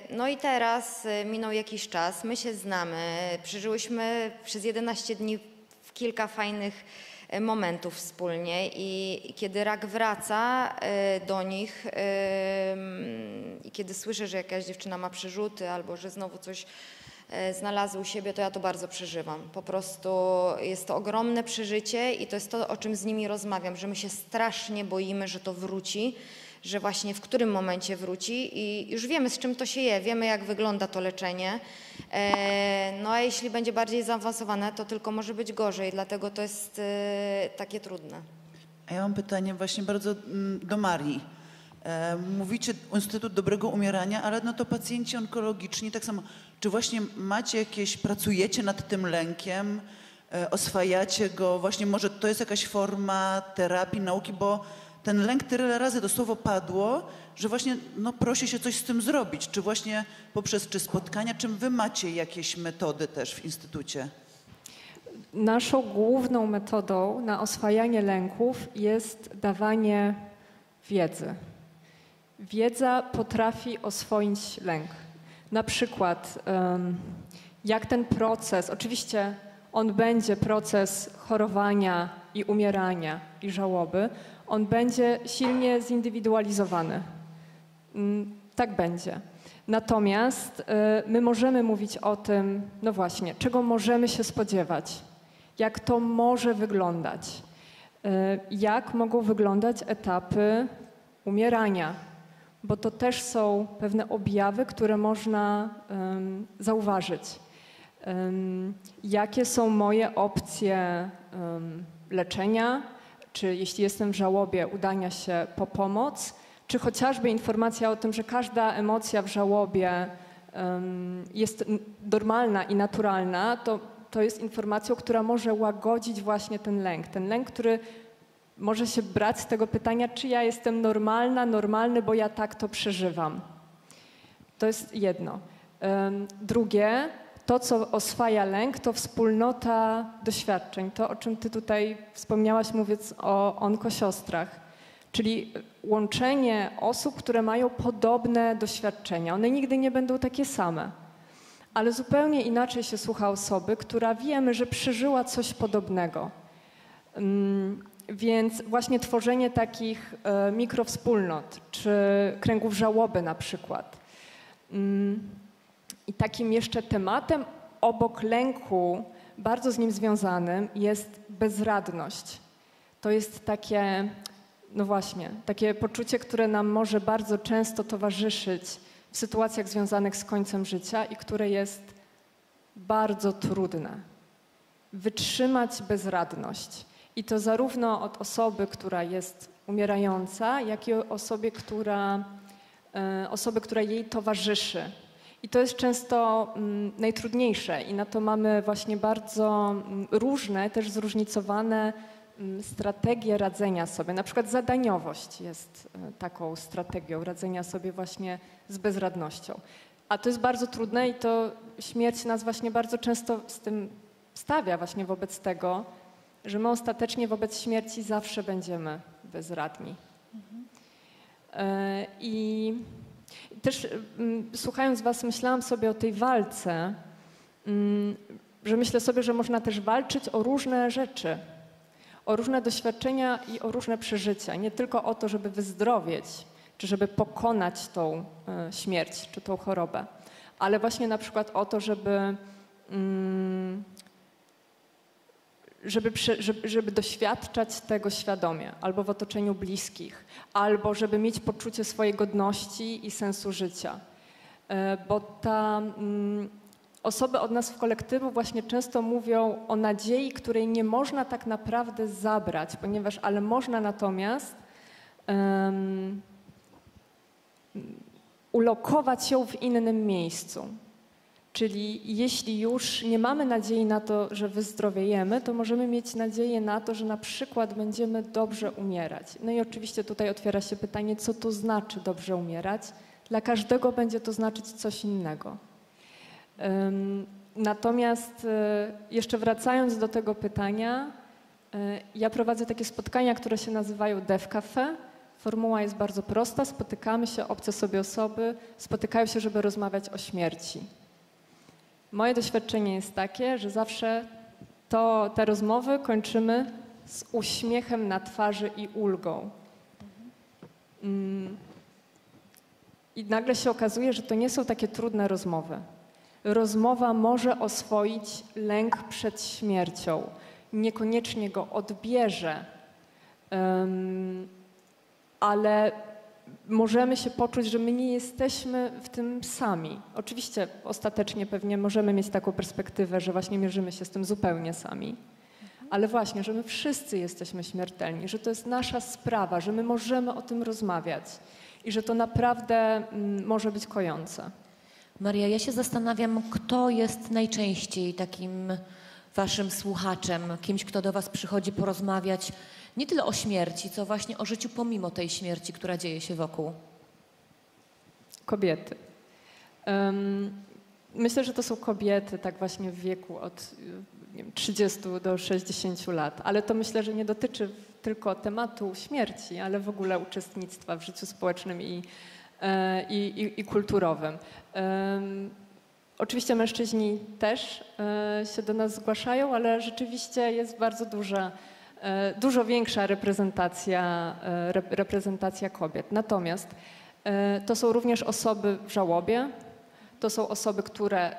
No i teraz minął jakiś czas, my się znamy, przeżyłyśmy przez 11 dni kilka fajnych momentów wspólnie i kiedy rak wraca do nich i kiedy słyszę, że jakaś dziewczyna ma przerzuty albo że znowu coś znalazły u siebie, to ja to bardzo przeżywam. Po prostu jest to ogromne przeżycie i to jest to, o czym z nimi rozmawiam, że my się strasznie boimy, że to wróci, że właśnie w którym momencie wróci i już wiemy, z czym to się je, wiemy, jak wygląda to leczenie. No a jeśli będzie bardziej zaawansowane, to tylko może być gorzej, dlatego to jest takie trudne.
A ja mam pytanie właśnie bardzo do Marii. Mówicie Instytut Dobrego Umierania, ale no to pacjenci onkologiczni tak samo. Czy właśnie macie jakieś, pracujecie nad tym lękiem, oswajacie go? Właśnie może to jest jakaś forma terapii, nauki, bo ten lęk tyle razy to słowo padło, że właśnie no, prosi się coś z tym zrobić. Czy właśnie poprzez spotkania, czym wy macie jakieś metody też w Instytucie?
Naszą główną metodą na oswajanie lęków jest dawanie wiedzy. Wiedza potrafi oswoić lęk. Na przykład, jak ten proces, oczywiście on będzie proces chorowania i umierania i żałoby, on będzie silnie zindywidualizowany. Tak będzie. Natomiast my możemy mówić o tym, no właśnie, czego możemy się spodziewać, jak to może wyglądać, jak mogą wyglądać etapy umierania, bo to też są pewne objawy, które można zauważyć. Jakie są moje opcje leczenia, czy jeśli jestem w żałobie, udania się po pomoc, czy chociażby informacja o tym, że każda emocja w żałobie jest normalna i naturalna, to jest informacją, która może łagodzić właśnie ten lęk. Ten lęk, który może się brać z tego pytania, czy ja jestem normalny, bo ja tak to przeżywam. To jest jedno. Drugie, to co oswaja lęk, to wspólnota doświadczeń. To, o czym ty tutaj wspomniałaś, mówiąc o onkosiostrach. Czyli łączenie osób, które mają podobne doświadczenia. One nigdy nie będą takie same. Ale zupełnie inaczej się słucha osoby, która wiemy, że przeżyła coś podobnego. Więc właśnie tworzenie takich mikrowspólnot, czy kręgów żałoby na przykład. I takim jeszcze tematem obok lęku, bardzo z nim związanym, jest bezradność. To jest takie, no właśnie, takie poczucie, które nam może bardzo często towarzyszyć w sytuacjach związanych z końcem życia i które jest bardzo trudne. Wytrzymać bezradność. I to zarówno od osoby, która jest umierająca, jak i osoby, która jej towarzyszy. I to jest często najtrudniejsze i na to mamy właśnie bardzo różne, też zróżnicowane strategie radzenia sobie. Na przykład zadaniowość jest taką strategią radzenia sobie właśnie z bezradnością. A to jest bardzo trudne i to śmierć nas właśnie bardzo często z tym stawia właśnie wobec tego, że my ostatecznie wobec śmierci zawsze będziemy bezradni. I też słuchając was myślałam sobie o tej walce, że myślę sobie, że można też walczyć o różne rzeczy, o różne doświadczenia i o różne przeżycia. Nie tylko o to, żeby wyzdrowieć, czy żeby pokonać tą śmierć, czy tą chorobę, ale właśnie na przykład o to, żeby doświadczać tego świadomie, albo w otoczeniu bliskich, albo żeby mieć poczucie swojej godności i sensu życia. Bo osoby od nas w kolektywu właśnie często mówią o nadziei, której nie można tak naprawdę zabrać, ale można natomiast ulokować ją w innym miejscu. Czyli jeśli już nie mamy nadziei na to, że wyzdrowiejemy, to możemy mieć nadzieję na to, że na przykład będziemy dobrze umierać. No i oczywiście tutaj otwiera się pytanie, co to znaczy dobrze umierać. Dla każdego będzie to znaczyć coś innego. Natomiast jeszcze wracając do tego pytania, ja prowadzę takie spotkania, które się nazywają Dev Cafe. Formuła jest bardzo prosta, spotykamy się, obce sobie osoby, spotykają się, żeby rozmawiać o śmierci. Moje doświadczenie jest takie, że zawsze te rozmowy kończymy z uśmiechem na twarzy i ulgą. I nagle się okazuje, że to nie są takie trudne rozmowy. Rozmowa może oswoić lęk przed śmiercią. Niekoniecznie go odbierze, ale możemy się poczuć, że my nie jesteśmy w tym sami. Oczywiście ostatecznie pewnie możemy mieć taką perspektywę, że właśnie mierzymy się z tym zupełnie sami. Ale właśnie, że my wszyscy jesteśmy śmiertelni, że to jest nasza sprawa, że my możemy o tym rozmawiać i że to naprawdę może być kojące.
Maria, ja się zastanawiam, kto jest najczęściej takim waszym słuchaczem, kimś, kto do was przychodzi porozmawiać nie tyle o śmierci, co właśnie o życiu pomimo tej śmierci, która dzieje się wokół.
Kobiety. Myślę, że to są kobiety tak właśnie w wieku od 30 do 60 lat, ale to myślę, że nie dotyczy tylko tematu śmierci, ale w ogóle uczestnictwa w życiu społecznym i kulturowym. Oczywiście mężczyźni też się do nas zgłaszają, ale rzeczywiście jest bardzo dużo większa reprezentacja kobiet. Natomiast to są również osoby w żałobie, to są osoby, które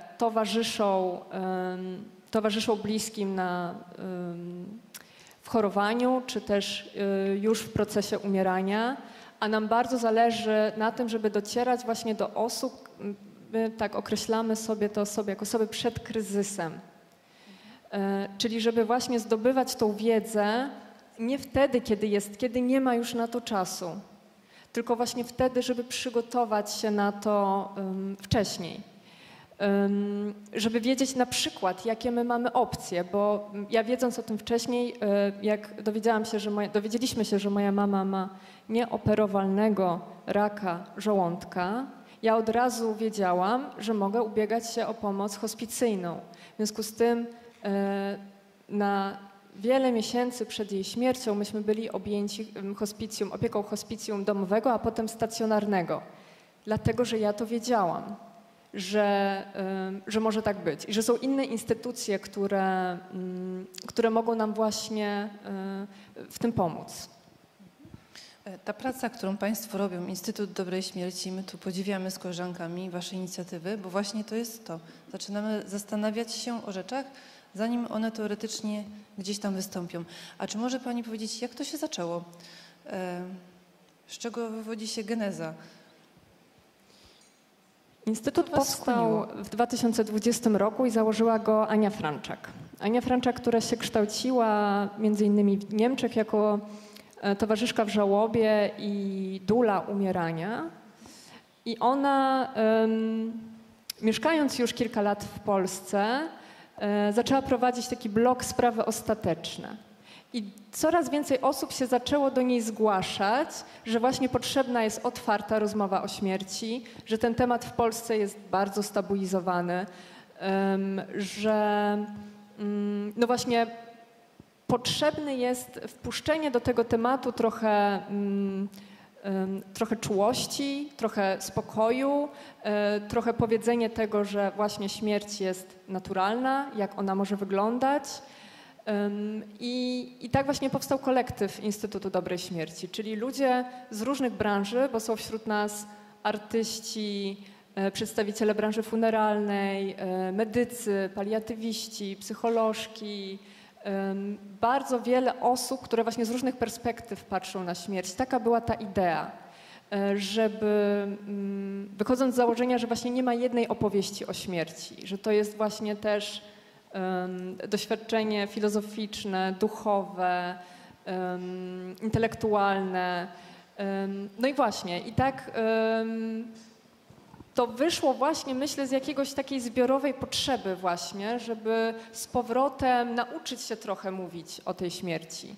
towarzyszą bliskim w chorowaniu, czy też już w procesie umierania, a nam bardzo zależy na tym, żeby docierać właśnie do osób, my tak określamy sobie te osoby jako osoby przed kryzysem. Czyli żeby właśnie zdobywać tą wiedzę nie wtedy, kiedy nie ma już na to czasu, tylko właśnie wtedy, żeby przygotować się na to wcześniej. Żeby wiedzieć na przykład, jakie my mamy opcje, bo ja wiedząc o tym wcześniej, jak dowiedzieliśmy się, że moja mama ma nieoperowalnego raka żołądka, ja od razu wiedziałam, że mogę ubiegać się o pomoc hospicyjną. W związku z tym na wiele miesięcy przed jej śmiercią myśmy byli objęci opieką hospicjum domowego, a potem stacjonarnego. Dlatego, że ja to wiedziałam, że może tak być i że są inne instytucje, które mogą nam właśnie w tym pomóc.
Ta praca, którą Państwo robią, Instytut Dobrej Śmierci, my tu podziwiamy z koleżankami Wasze inicjatywy, bo właśnie to jest to. Zaczynamy zastanawiać się o rzeczach, zanim one teoretycznie gdzieś tam wystąpią. A czy może Pani powiedzieć, jak to się zaczęło? Z czego wywodzi się geneza?
Instytut powstał w 2020 roku i założyła go Ania Franczak. Ania Franczak, która się kształciła między innymi w Niemczech jako towarzyszka w żałobie i dula umierania. I ona, mieszkając już kilka lat w Polsce, zaczęła prowadzić taki blog Sprawy Ostateczne. I coraz więcej osób się zaczęło do niej zgłaszać, że właśnie potrzebna jest otwarta rozmowa o śmierci, że ten temat w Polsce jest bardzo stabilizowany, że no właśnie potrzebne jest wpuszczenie do tego tematu trochę czułości, trochę spokoju, trochę powiedzenie tego, że właśnie śmierć jest naturalna, jak ona może wyglądać. I tak właśnie powstał kolektyw Instytutu Dobrej Śmierci, czyli ludzie z różnych branży, bo są wśród nas artyści, przedstawiciele branży funeralnej, medycy, paliatywiści, psycholożki, bardzo wiele osób, które właśnie z różnych perspektyw patrzą na śmierć. Taka była ta idea, żeby wychodząc z założenia, że właśnie nie ma jednej opowieści o śmierci, że to jest właśnie też doświadczenie filozoficzne, duchowe, intelektualne. No i właśnie, i tak to wyszło właśnie, myślę, z jakiegoś takiej zbiorowej potrzeby właśnie, żeby z powrotem nauczyć się trochę mówić o tej śmierci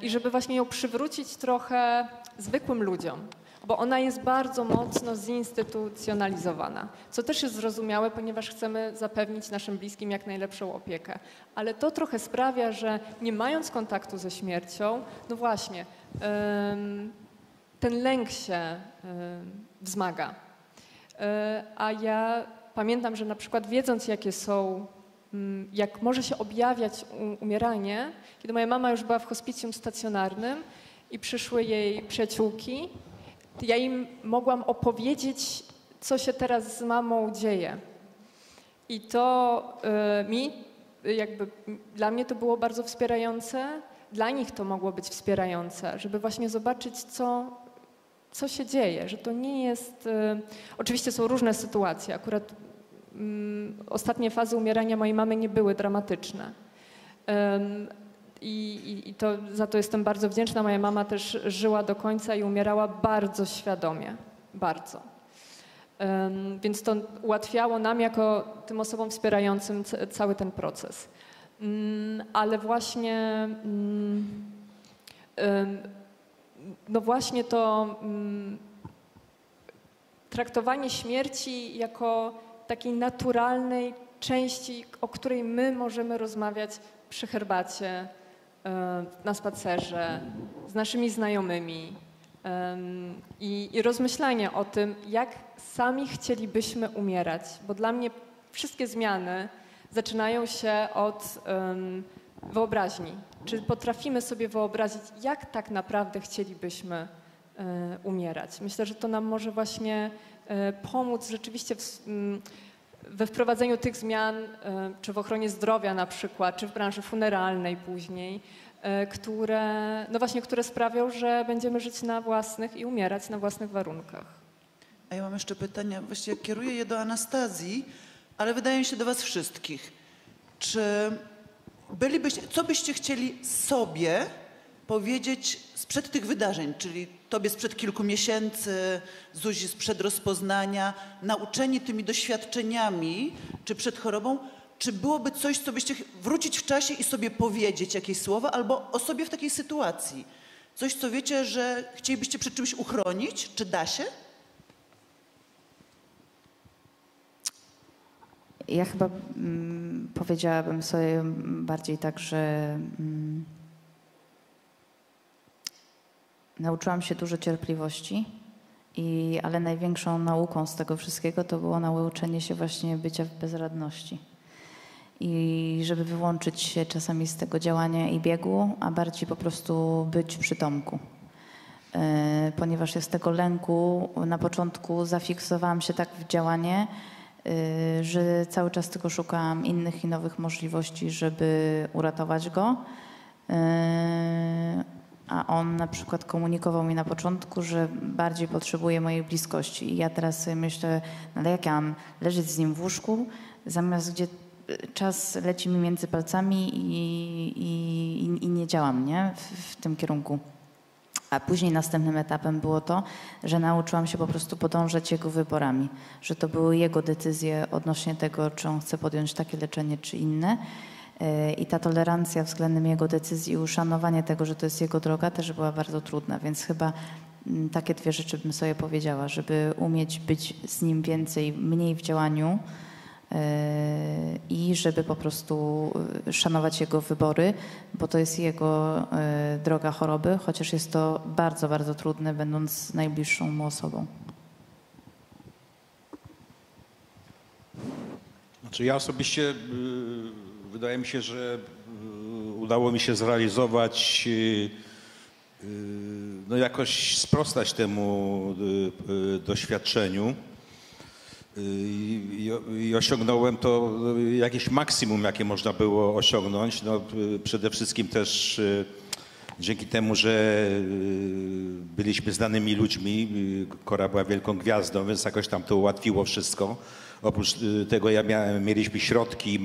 i żeby właśnie ją przywrócić trochę zwykłym ludziom, bo ona jest bardzo mocno zinstytucjonalizowana, co też jest zrozumiałe, ponieważ chcemy zapewnić naszym bliskim jak najlepszą opiekę. Ale to trochę sprawia, że nie mając kontaktu ze śmiercią, no właśnie, ten lęk się wzmaga. A ja pamiętam, że na przykład wiedząc, jak może się objawiać umieranie, kiedy moja mama już była w hospicjum stacjonarnym i przyszły jej przyjaciółki, to ja im mogłam opowiedzieć, co się teraz z mamą dzieje. I to dla mnie to było bardzo wspierające, dla nich to mogło być wspierające, żeby właśnie zobaczyć, co się dzieje, że to nie jest... Oczywiście są różne sytuacje. Akurat ostatnie fazy umierania mojej mamy nie były dramatyczne. Za to jestem bardzo wdzięczna. Moja mama też żyła do końca i umierała bardzo świadomie. Bardzo. Więc to ułatwiało nam, jako tym osobom wspierającym, cały ten proces. Ale właśnie... No właśnie to traktowanie śmierci jako takiej naturalnej części, o której my możemy rozmawiać przy herbacie, na spacerze, z naszymi znajomymi i rozmyślanie o tym, jak sami chcielibyśmy umierać, bo dla mnie wszystkie zmiany zaczynają się od wyobraźni. Czy potrafimy sobie wyobrazić, jak tak naprawdę chcielibyśmy umierać? Myślę, że to nam może właśnie pomóc rzeczywiście we wprowadzeniu tych zmian, czy w ochronie zdrowia na przykład, czy w branży funeralnej później, które sprawią, że będziemy żyć na własnych i umierać na własnych warunkach.
A ja mam jeszcze pytania, właściwie kieruję je do Anastazji, ale wydaje mi się do was wszystkich. Co byście chcieli sobie powiedzieć sprzed tych wydarzeń, czyli tobie sprzed kilku miesięcy, Zuzi sprzed rozpoznania, nauczeni tymi doświadczeniami, czy przed chorobą, czy byłoby coś, co byście wrócić w czasie i sobie powiedzieć jakieś słowa, albo o sobie w takiej sytuacji? Coś, co wiecie, że chcielibyście przed czymś uchronić? Czy da się?
Ja chyba powiedziałabym sobie bardziej tak, że nauczyłam się dużo cierpliwości, ale największą nauką z tego wszystkiego to było nauczenie się właśnie bycia w bezradności. I żeby wyłączyć się czasami z tego działania i biegu, a bardziej po prostu być w przytomku. Ponieważ ja z tego lęku na początku zafiksowałam się tak w działanie, że cały czas tylko szukałam innych i nowych możliwości, żeby uratować go. A on na przykład komunikował mi na początku, że bardziej potrzebuje mojej bliskości. I ja teraz sobie myślę, no ale jak ja mam leżeć z nim w łóżku, zamiast gdzie czas leci mi między palcami i nie działam, nie? W tym kierunku. A później następnym etapem było to, że nauczyłam się po prostu podążać jego wyborami, że to były jego decyzje odnośnie tego, czy on chce podjąć takie leczenie, czy inne. I ta tolerancja względem jego decyzji i uszanowanie tego, że to jest jego droga, też była bardzo trudna, więc chyba takie dwie rzeczy bym sobie powiedziała, żeby umieć być z nim mniej w działaniu i żeby po prostu szanować jego wybory, bo to jest jego droga choroby, chociaż jest to bardzo, bardzo trudne, będąc najbliższą mu osobą.
Znaczy ja osobiście wydaje mi się, że udało mi się zrealizować, no jakoś sprostać temu doświadczeniu i osiągnąłem to jakieś maksimum, jakie można było osiągnąć. No, przede wszystkim też dzięki temu, że byliśmy znanymi ludźmi, Kora była wielką gwiazdą, więc jakoś tam to ułatwiło wszystko. Oprócz tego mieliśmy środki i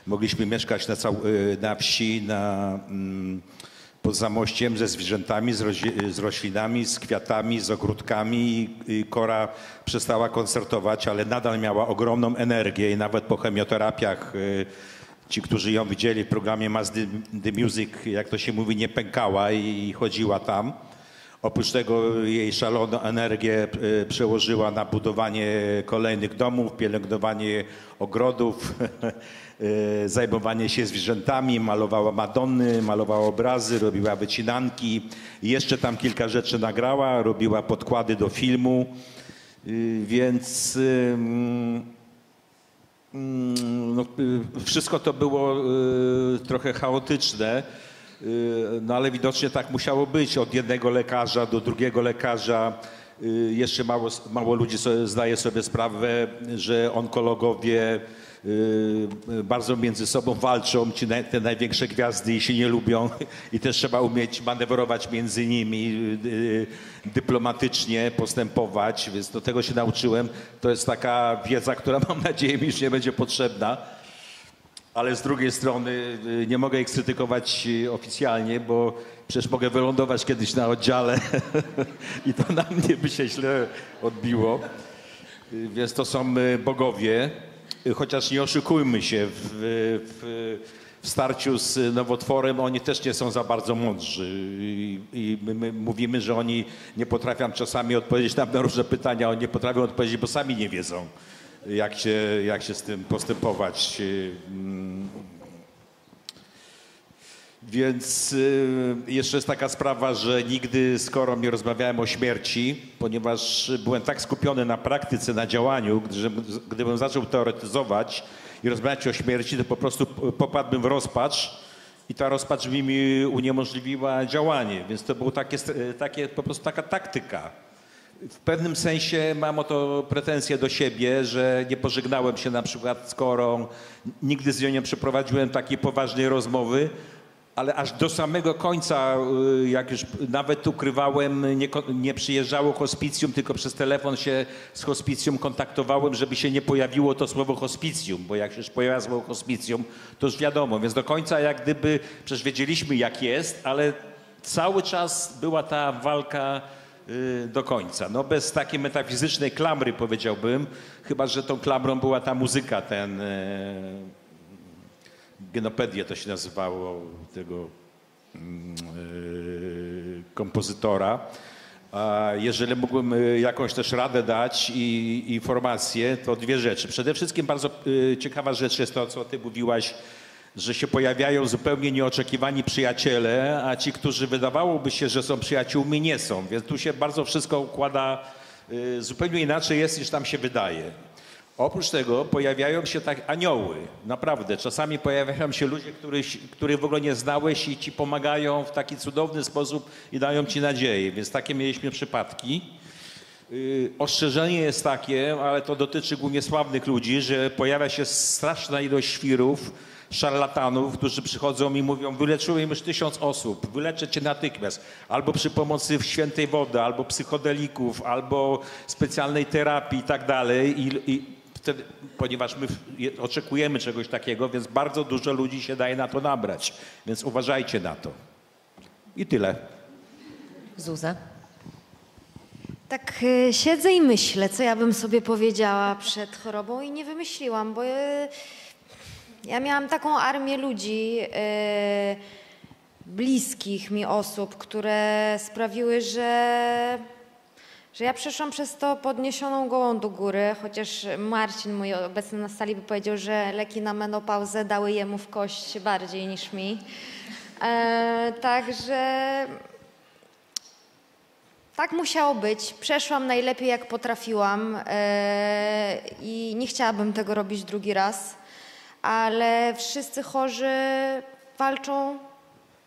mogliśmy mieszkać na wsi, pod Zamościem ze zwierzętami, z roślinami, z kwiatami, z ogródkami. I Kora przestała koncertować, ale nadal miała ogromną energię i nawet po chemioterapiach ci, którzy ją widzieli w programie Mass the Music, jak to się mówi, nie pękała i chodziła tam. Oprócz tego jej szaloną energię przełożyła na budowanie kolejnych domów, pielęgnowanie ogrodów, zajmowanie się zwierzętami, malowała Madonny, malowała obrazy, robiła wycinanki. Jeszcze tam kilka rzeczy nagrała, robiła podkłady do filmu, więc no, wszystko to było trochę chaotyczne. No ale widocznie tak musiało być. Od jednego lekarza do drugiego lekarza. Jeszcze mało ludzi zdaje sobie sprawę, że onkologowie bardzo między sobą walczą, te największe gwiazdy i się nie lubią i też trzeba umieć manewrować między nimi, dyplomatycznie postępować, więc do tego się nauczyłem. To jest taka wiedza, która mam nadzieję mi już nie będzie potrzebna. Ale z drugiej strony nie mogę ich skrytykować oficjalnie, bo przecież mogę wylądować kiedyś na oddziale i to na mnie by się źle odbiło. Więc to są bogowie, chociaż nie oszukujmy się, w starciu z nowotworem oni też nie są za bardzo mądrzy i my mówimy, że oni nie potrafią czasami odpowiedzieć na różne pytania, oni nie potrafią odpowiedzieć, bo sami nie wiedzą, jak się z tym postępować. Więc jeszcze jest taka sprawa, że nigdy z Korą nie rozmawiałem o śmierci, ponieważ byłem tak skupiony na praktyce, na działaniu, że gdybym zaczął teoretyzować i rozmawiać o śmierci, to po prostu popadłbym w rozpacz i ta rozpacz mi uniemożliwiła działanie. Więc to było po prostu taka taktyka. W pewnym sensie mam o to pretensje do siebie, że nie pożegnałem się na przykład z Korą, nigdy z nią nie przeprowadziłem takiej poważnej rozmowy, ale aż do samego końca, jak już nawet ukrywałem, nie przyjeżdżało hospicjum, tylko przez telefon się z hospicjum kontaktowałem, żeby się nie pojawiło to słowo hospicjum, bo jak się już pojawia słowo hospicjum, to już wiadomo. Więc do końca jak gdyby, przecież wiedzieliśmy jak jest, ale cały czas była ta walka do końca. No bez takiej metafizycznej klamry powiedziałbym, chyba że tą klamrą była ta muzyka, ten Genopedia to się nazywało, tego kompozytora. A jeżeli mógłbym jakąś też radę dać i informację, to dwie rzeczy. Przede wszystkim bardzo ciekawa rzecz jest to, co ty mówiłaś, że się pojawiają zupełnie nieoczekiwani przyjaciele, a ci, którzy wydawałoby się, że są przyjaciółmi, nie są. Więc tu się bardzo wszystko układa zupełnie inaczej jest, niż tam się wydaje. Oprócz tego pojawiają się tak anioły, naprawdę. Czasami pojawiają się ludzie, których w ogóle nie znałeś i ci pomagają w taki cudowny sposób i dają ci nadzieję. Więc takie mieliśmy przypadki. Ostrzeżenie jest takie, ale to dotyczy głównie sławnych ludzi, że pojawia się straszna ilość świrów, szarlatanów, którzy przychodzą i mówią, wyleczyłem już 1000 osób, wyleczę cię natychmiast. Albo przy pomocy świętej wody, albo psychodelików, albo specjalnej terapii i tak dalej. Wtedy, ponieważ my oczekujemy czegoś takiego, więc bardzo dużo ludzi się daje na to nabrać. Więc uważajcie na to. I tyle.
Zuza?
Tak siedzę i myślę, co ja bym sobie powiedziała przed chorobą i nie wymyśliłam, bo ja miałam taką armię ludzi, bliskich mi osób, które sprawiły, że ja przeszłam przez to podniesioną głową do góry, chociaż Marcin, mój obecny na sali, by powiedział, że leki na menopauzę dały jemu w kość bardziej niż mi. Także tak musiało być. Przeszłam najlepiej jak potrafiłam i nie chciałabym tego robić drugi raz, ale wszyscy chorzy walczą,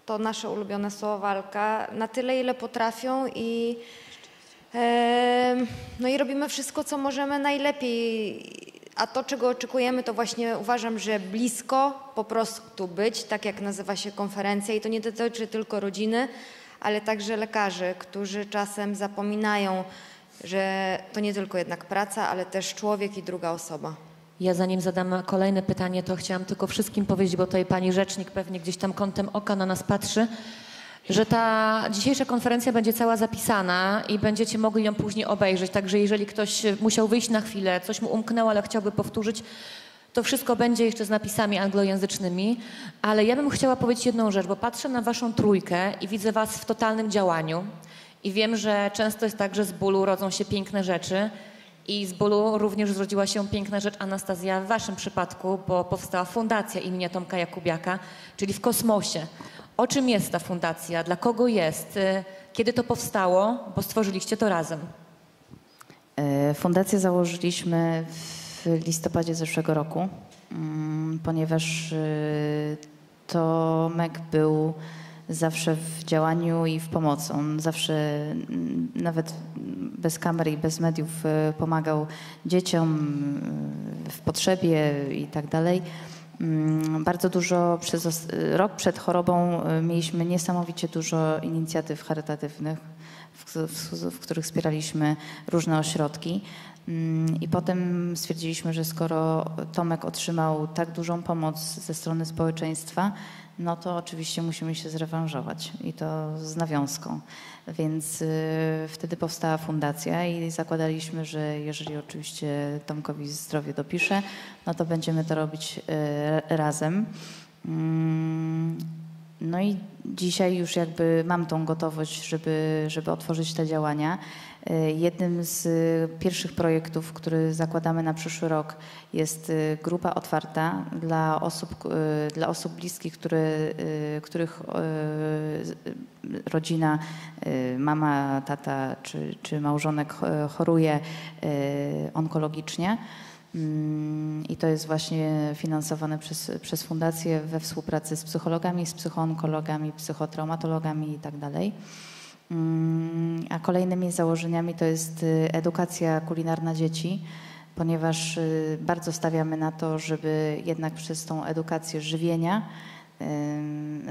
to nasze ulubione słowo walka, na tyle ile potrafią i no i robimy wszystko, co możemy najlepiej, a to, czego oczekujemy, to właśnie uważam, że blisko po prostu być, tak jak nazywa się konferencja i to nie dotyczy tylko rodziny, ale także lekarzy, którzy czasem zapominają, że to nie tylko jednak praca, ale też człowiek i druga osoba.
Ja zanim zadam kolejne pytanie, to chciałam tylko wszystkim powiedzieć, bo tutaj pani rzecznik pewnie gdzieś tam kątem oka na nas patrzy, że ta dzisiejsza konferencja będzie cała zapisana i będziecie mogli ją później obejrzeć. Także jeżeli ktoś musiał wyjść na chwilę, coś mu umknęło, ale chciałby powtórzyć, to wszystko będzie jeszcze z napisami anglojęzycznymi. Ale ja bym chciała powiedzieć jedną rzecz, bo patrzę na waszą trójkę i widzę was w totalnym działaniu. I wiem, że często jest tak, że z bólu rodzą się piękne rzeczy. I z bólu również zrodziła się piękna rzecz, Anastazja, w waszym przypadku, bo powstała fundacja imienia Tomka Jakubiaka, czyli w kosmosie. O czym jest ta fundacja? Dla kogo jest? Kiedy to powstało? Bo stworzyliście to razem.
Fundację założyliśmy w listopadzie zeszłego roku, ponieważ Tomek był zawsze w działaniu i w pomocy. On zawsze, nawet bez kamer i bez mediów, pomagał dzieciom w potrzebie i tak dalej. Bardzo dużo, przez rok przed chorobą mieliśmy niesamowicie dużo inicjatyw charytatywnych, w których wspieraliśmy różne ośrodki. I potem stwierdziliśmy, że skoro Tomek otrzymał tak dużą pomoc ze strony społeczeństwa, no to oczywiście musimy się zrewanżować i to z nawiązką. Więc wtedy powstała fundacja i zakładaliśmy, że jeżeli oczywiście Tomkowi zdrowie dopisze, no to będziemy to robić razem. No i dzisiaj już jakby mam tą gotowość, żeby otworzyć te działania. Jednym z pierwszych projektów, który zakładamy na przyszły rok, jest grupa otwarta dla osób bliskich, których rodzina, mama, tata czy małżonek choruje onkologicznie. I to jest właśnie finansowane przez fundację we współpracy z psychologami, z psychoonkologami, psychotraumatologami i tak dalej. A kolejnymi założeniami to jest edukacja kulinarna dzieci, ponieważ bardzo stawiamy na to, żeby jednak przez tą edukację żywienia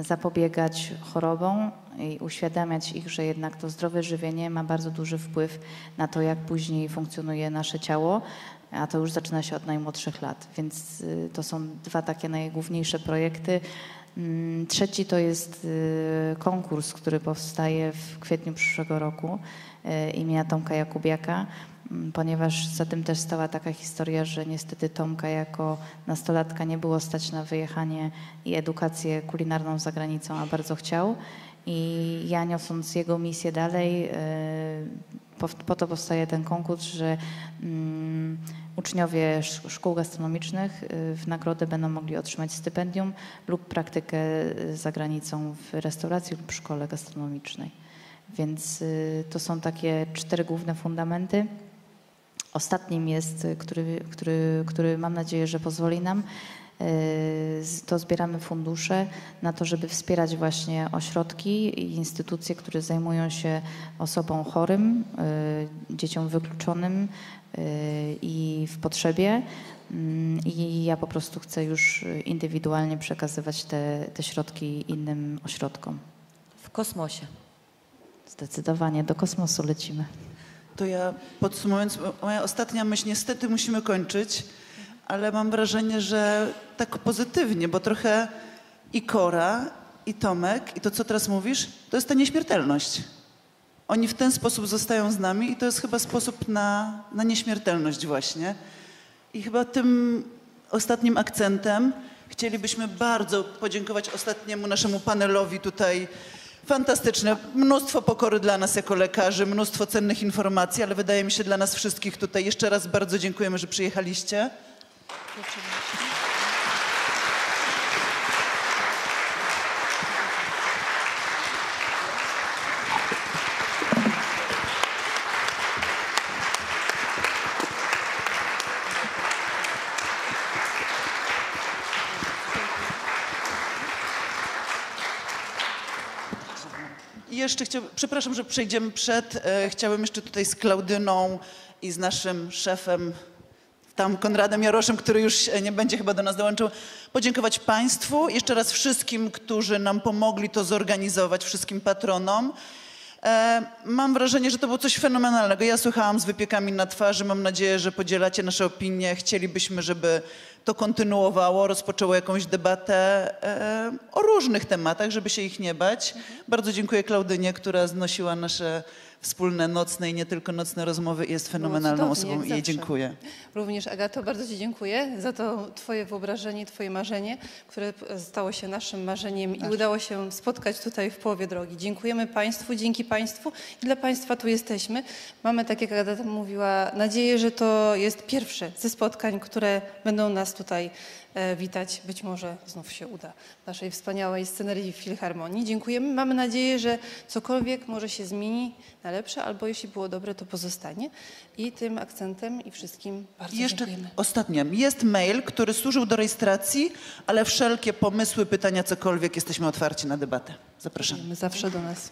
zapobiegać chorobom i uświadamiać ich, że jednak to zdrowe żywienie ma bardzo duży wpływ na to, jak później funkcjonuje nasze ciało, a to już zaczyna się od najmłodszych lat. Więc to są dwa takie najgłówniejsze projekty. Trzeci to jest konkurs, który powstaje w kwietniu przyszłego roku imienia Tomka Jakubiaka, ponieważ za tym też stała taka historia, że niestety Tomka jako nastolatka nie było stać na wyjechanie i edukację kulinarną za granicą, a bardzo chciał. I ja, niosąc jego misję dalej, po to powstaje ten konkurs, że uczniowie szkół gastronomicznych w nagrodę będą mogli otrzymać stypendium lub praktykę za granicą w restauracji lub szkole gastronomicznej. Więc to są takie 4 główne fundamenty. Ostatnim jest, który mam nadzieję, że pozwoli nam, to zbieramy fundusze na to, żeby wspierać właśnie ośrodki i instytucje, które zajmują się osobom chorym, dzieciom wykluczonym i w potrzebie. I ja po prostu chcę już indywidualnie przekazywać te środki innym ośrodkom.
W kosmosie.
Zdecydowanie do kosmosu lecimy.
To ja podsumowując, moja ostatnia myśl, niestety musimy kończyć, ale mam wrażenie, że tak pozytywnie, bo trochę i Kora, i Tomek, i to, co teraz mówisz, to jest ta nieśmiertelność. Oni w ten sposób zostają z nami i to jest chyba sposób na nieśmiertelność właśnie. I chyba tym ostatnim akcentem chcielibyśmy bardzo podziękować ostatniemu naszemu panelowi tutaj. Fantastyczne. Mnóstwo pokory dla nas jako lekarzy, mnóstwo cennych informacji, ale wydaje mi się dla nas wszystkich tutaj. Jeszcze raz bardzo dziękujemy, że przyjechaliście. I jeszcze przepraszam, że przejdziemy chciałem jeszcze tutaj z Klaudyną i z naszym szefem, tam Konradem Jaroszem, który już nie będzie chyba do nas dołączył, podziękować Państwu, jeszcze raz wszystkim, którzy nam pomogli to zorganizować, wszystkim patronom. Mam wrażenie, że to było coś fenomenalnego. Ja słuchałam z wypiekami na twarzy. Mam nadzieję, że podzielacie nasze opinie. Chcielibyśmy, żeby to kontynuowało, rozpoczęło jakąś debatę o różnych tematach, żeby się ich nie bać. Bardzo dziękuję Klaudynie, która znosiła nasze wspólne nocne i nie tylko nocne rozmowy i jest fenomenalną
Było cudownie,
osobą
jak
i jej
zawsze.
dziękuję.
Również Agato, bardzo Ci dziękuję za to Twoje wyobrażenie, Twoje marzenie, które stało się naszym marzeniem i udało się spotkać tutaj w połowie drogi. Dziękujemy Państwu, dzięki Państwu i dla Państwa tu jesteśmy. Mamy, tak jak Agata mówiła, nadzieję, że to jest pierwsze ze spotkań, które będą nas tutaj witać. Być może znów się uda w naszej wspaniałej scenerii w Filharmonii. Dziękujemy. Mamy nadzieję, że cokolwiek może się zmieni na lepsze, albo jeśli było dobre, to pozostanie. I tym akcentem i wszystkim bardzo
I jeszcze
dziękujemy.
ostatnie. Jest mail, który służył do rejestracji, ale wszelkie pomysły, pytania, cokolwiek, jesteśmy otwarci na debatę. Zapraszam.
Dziękujemy zawsze do nas.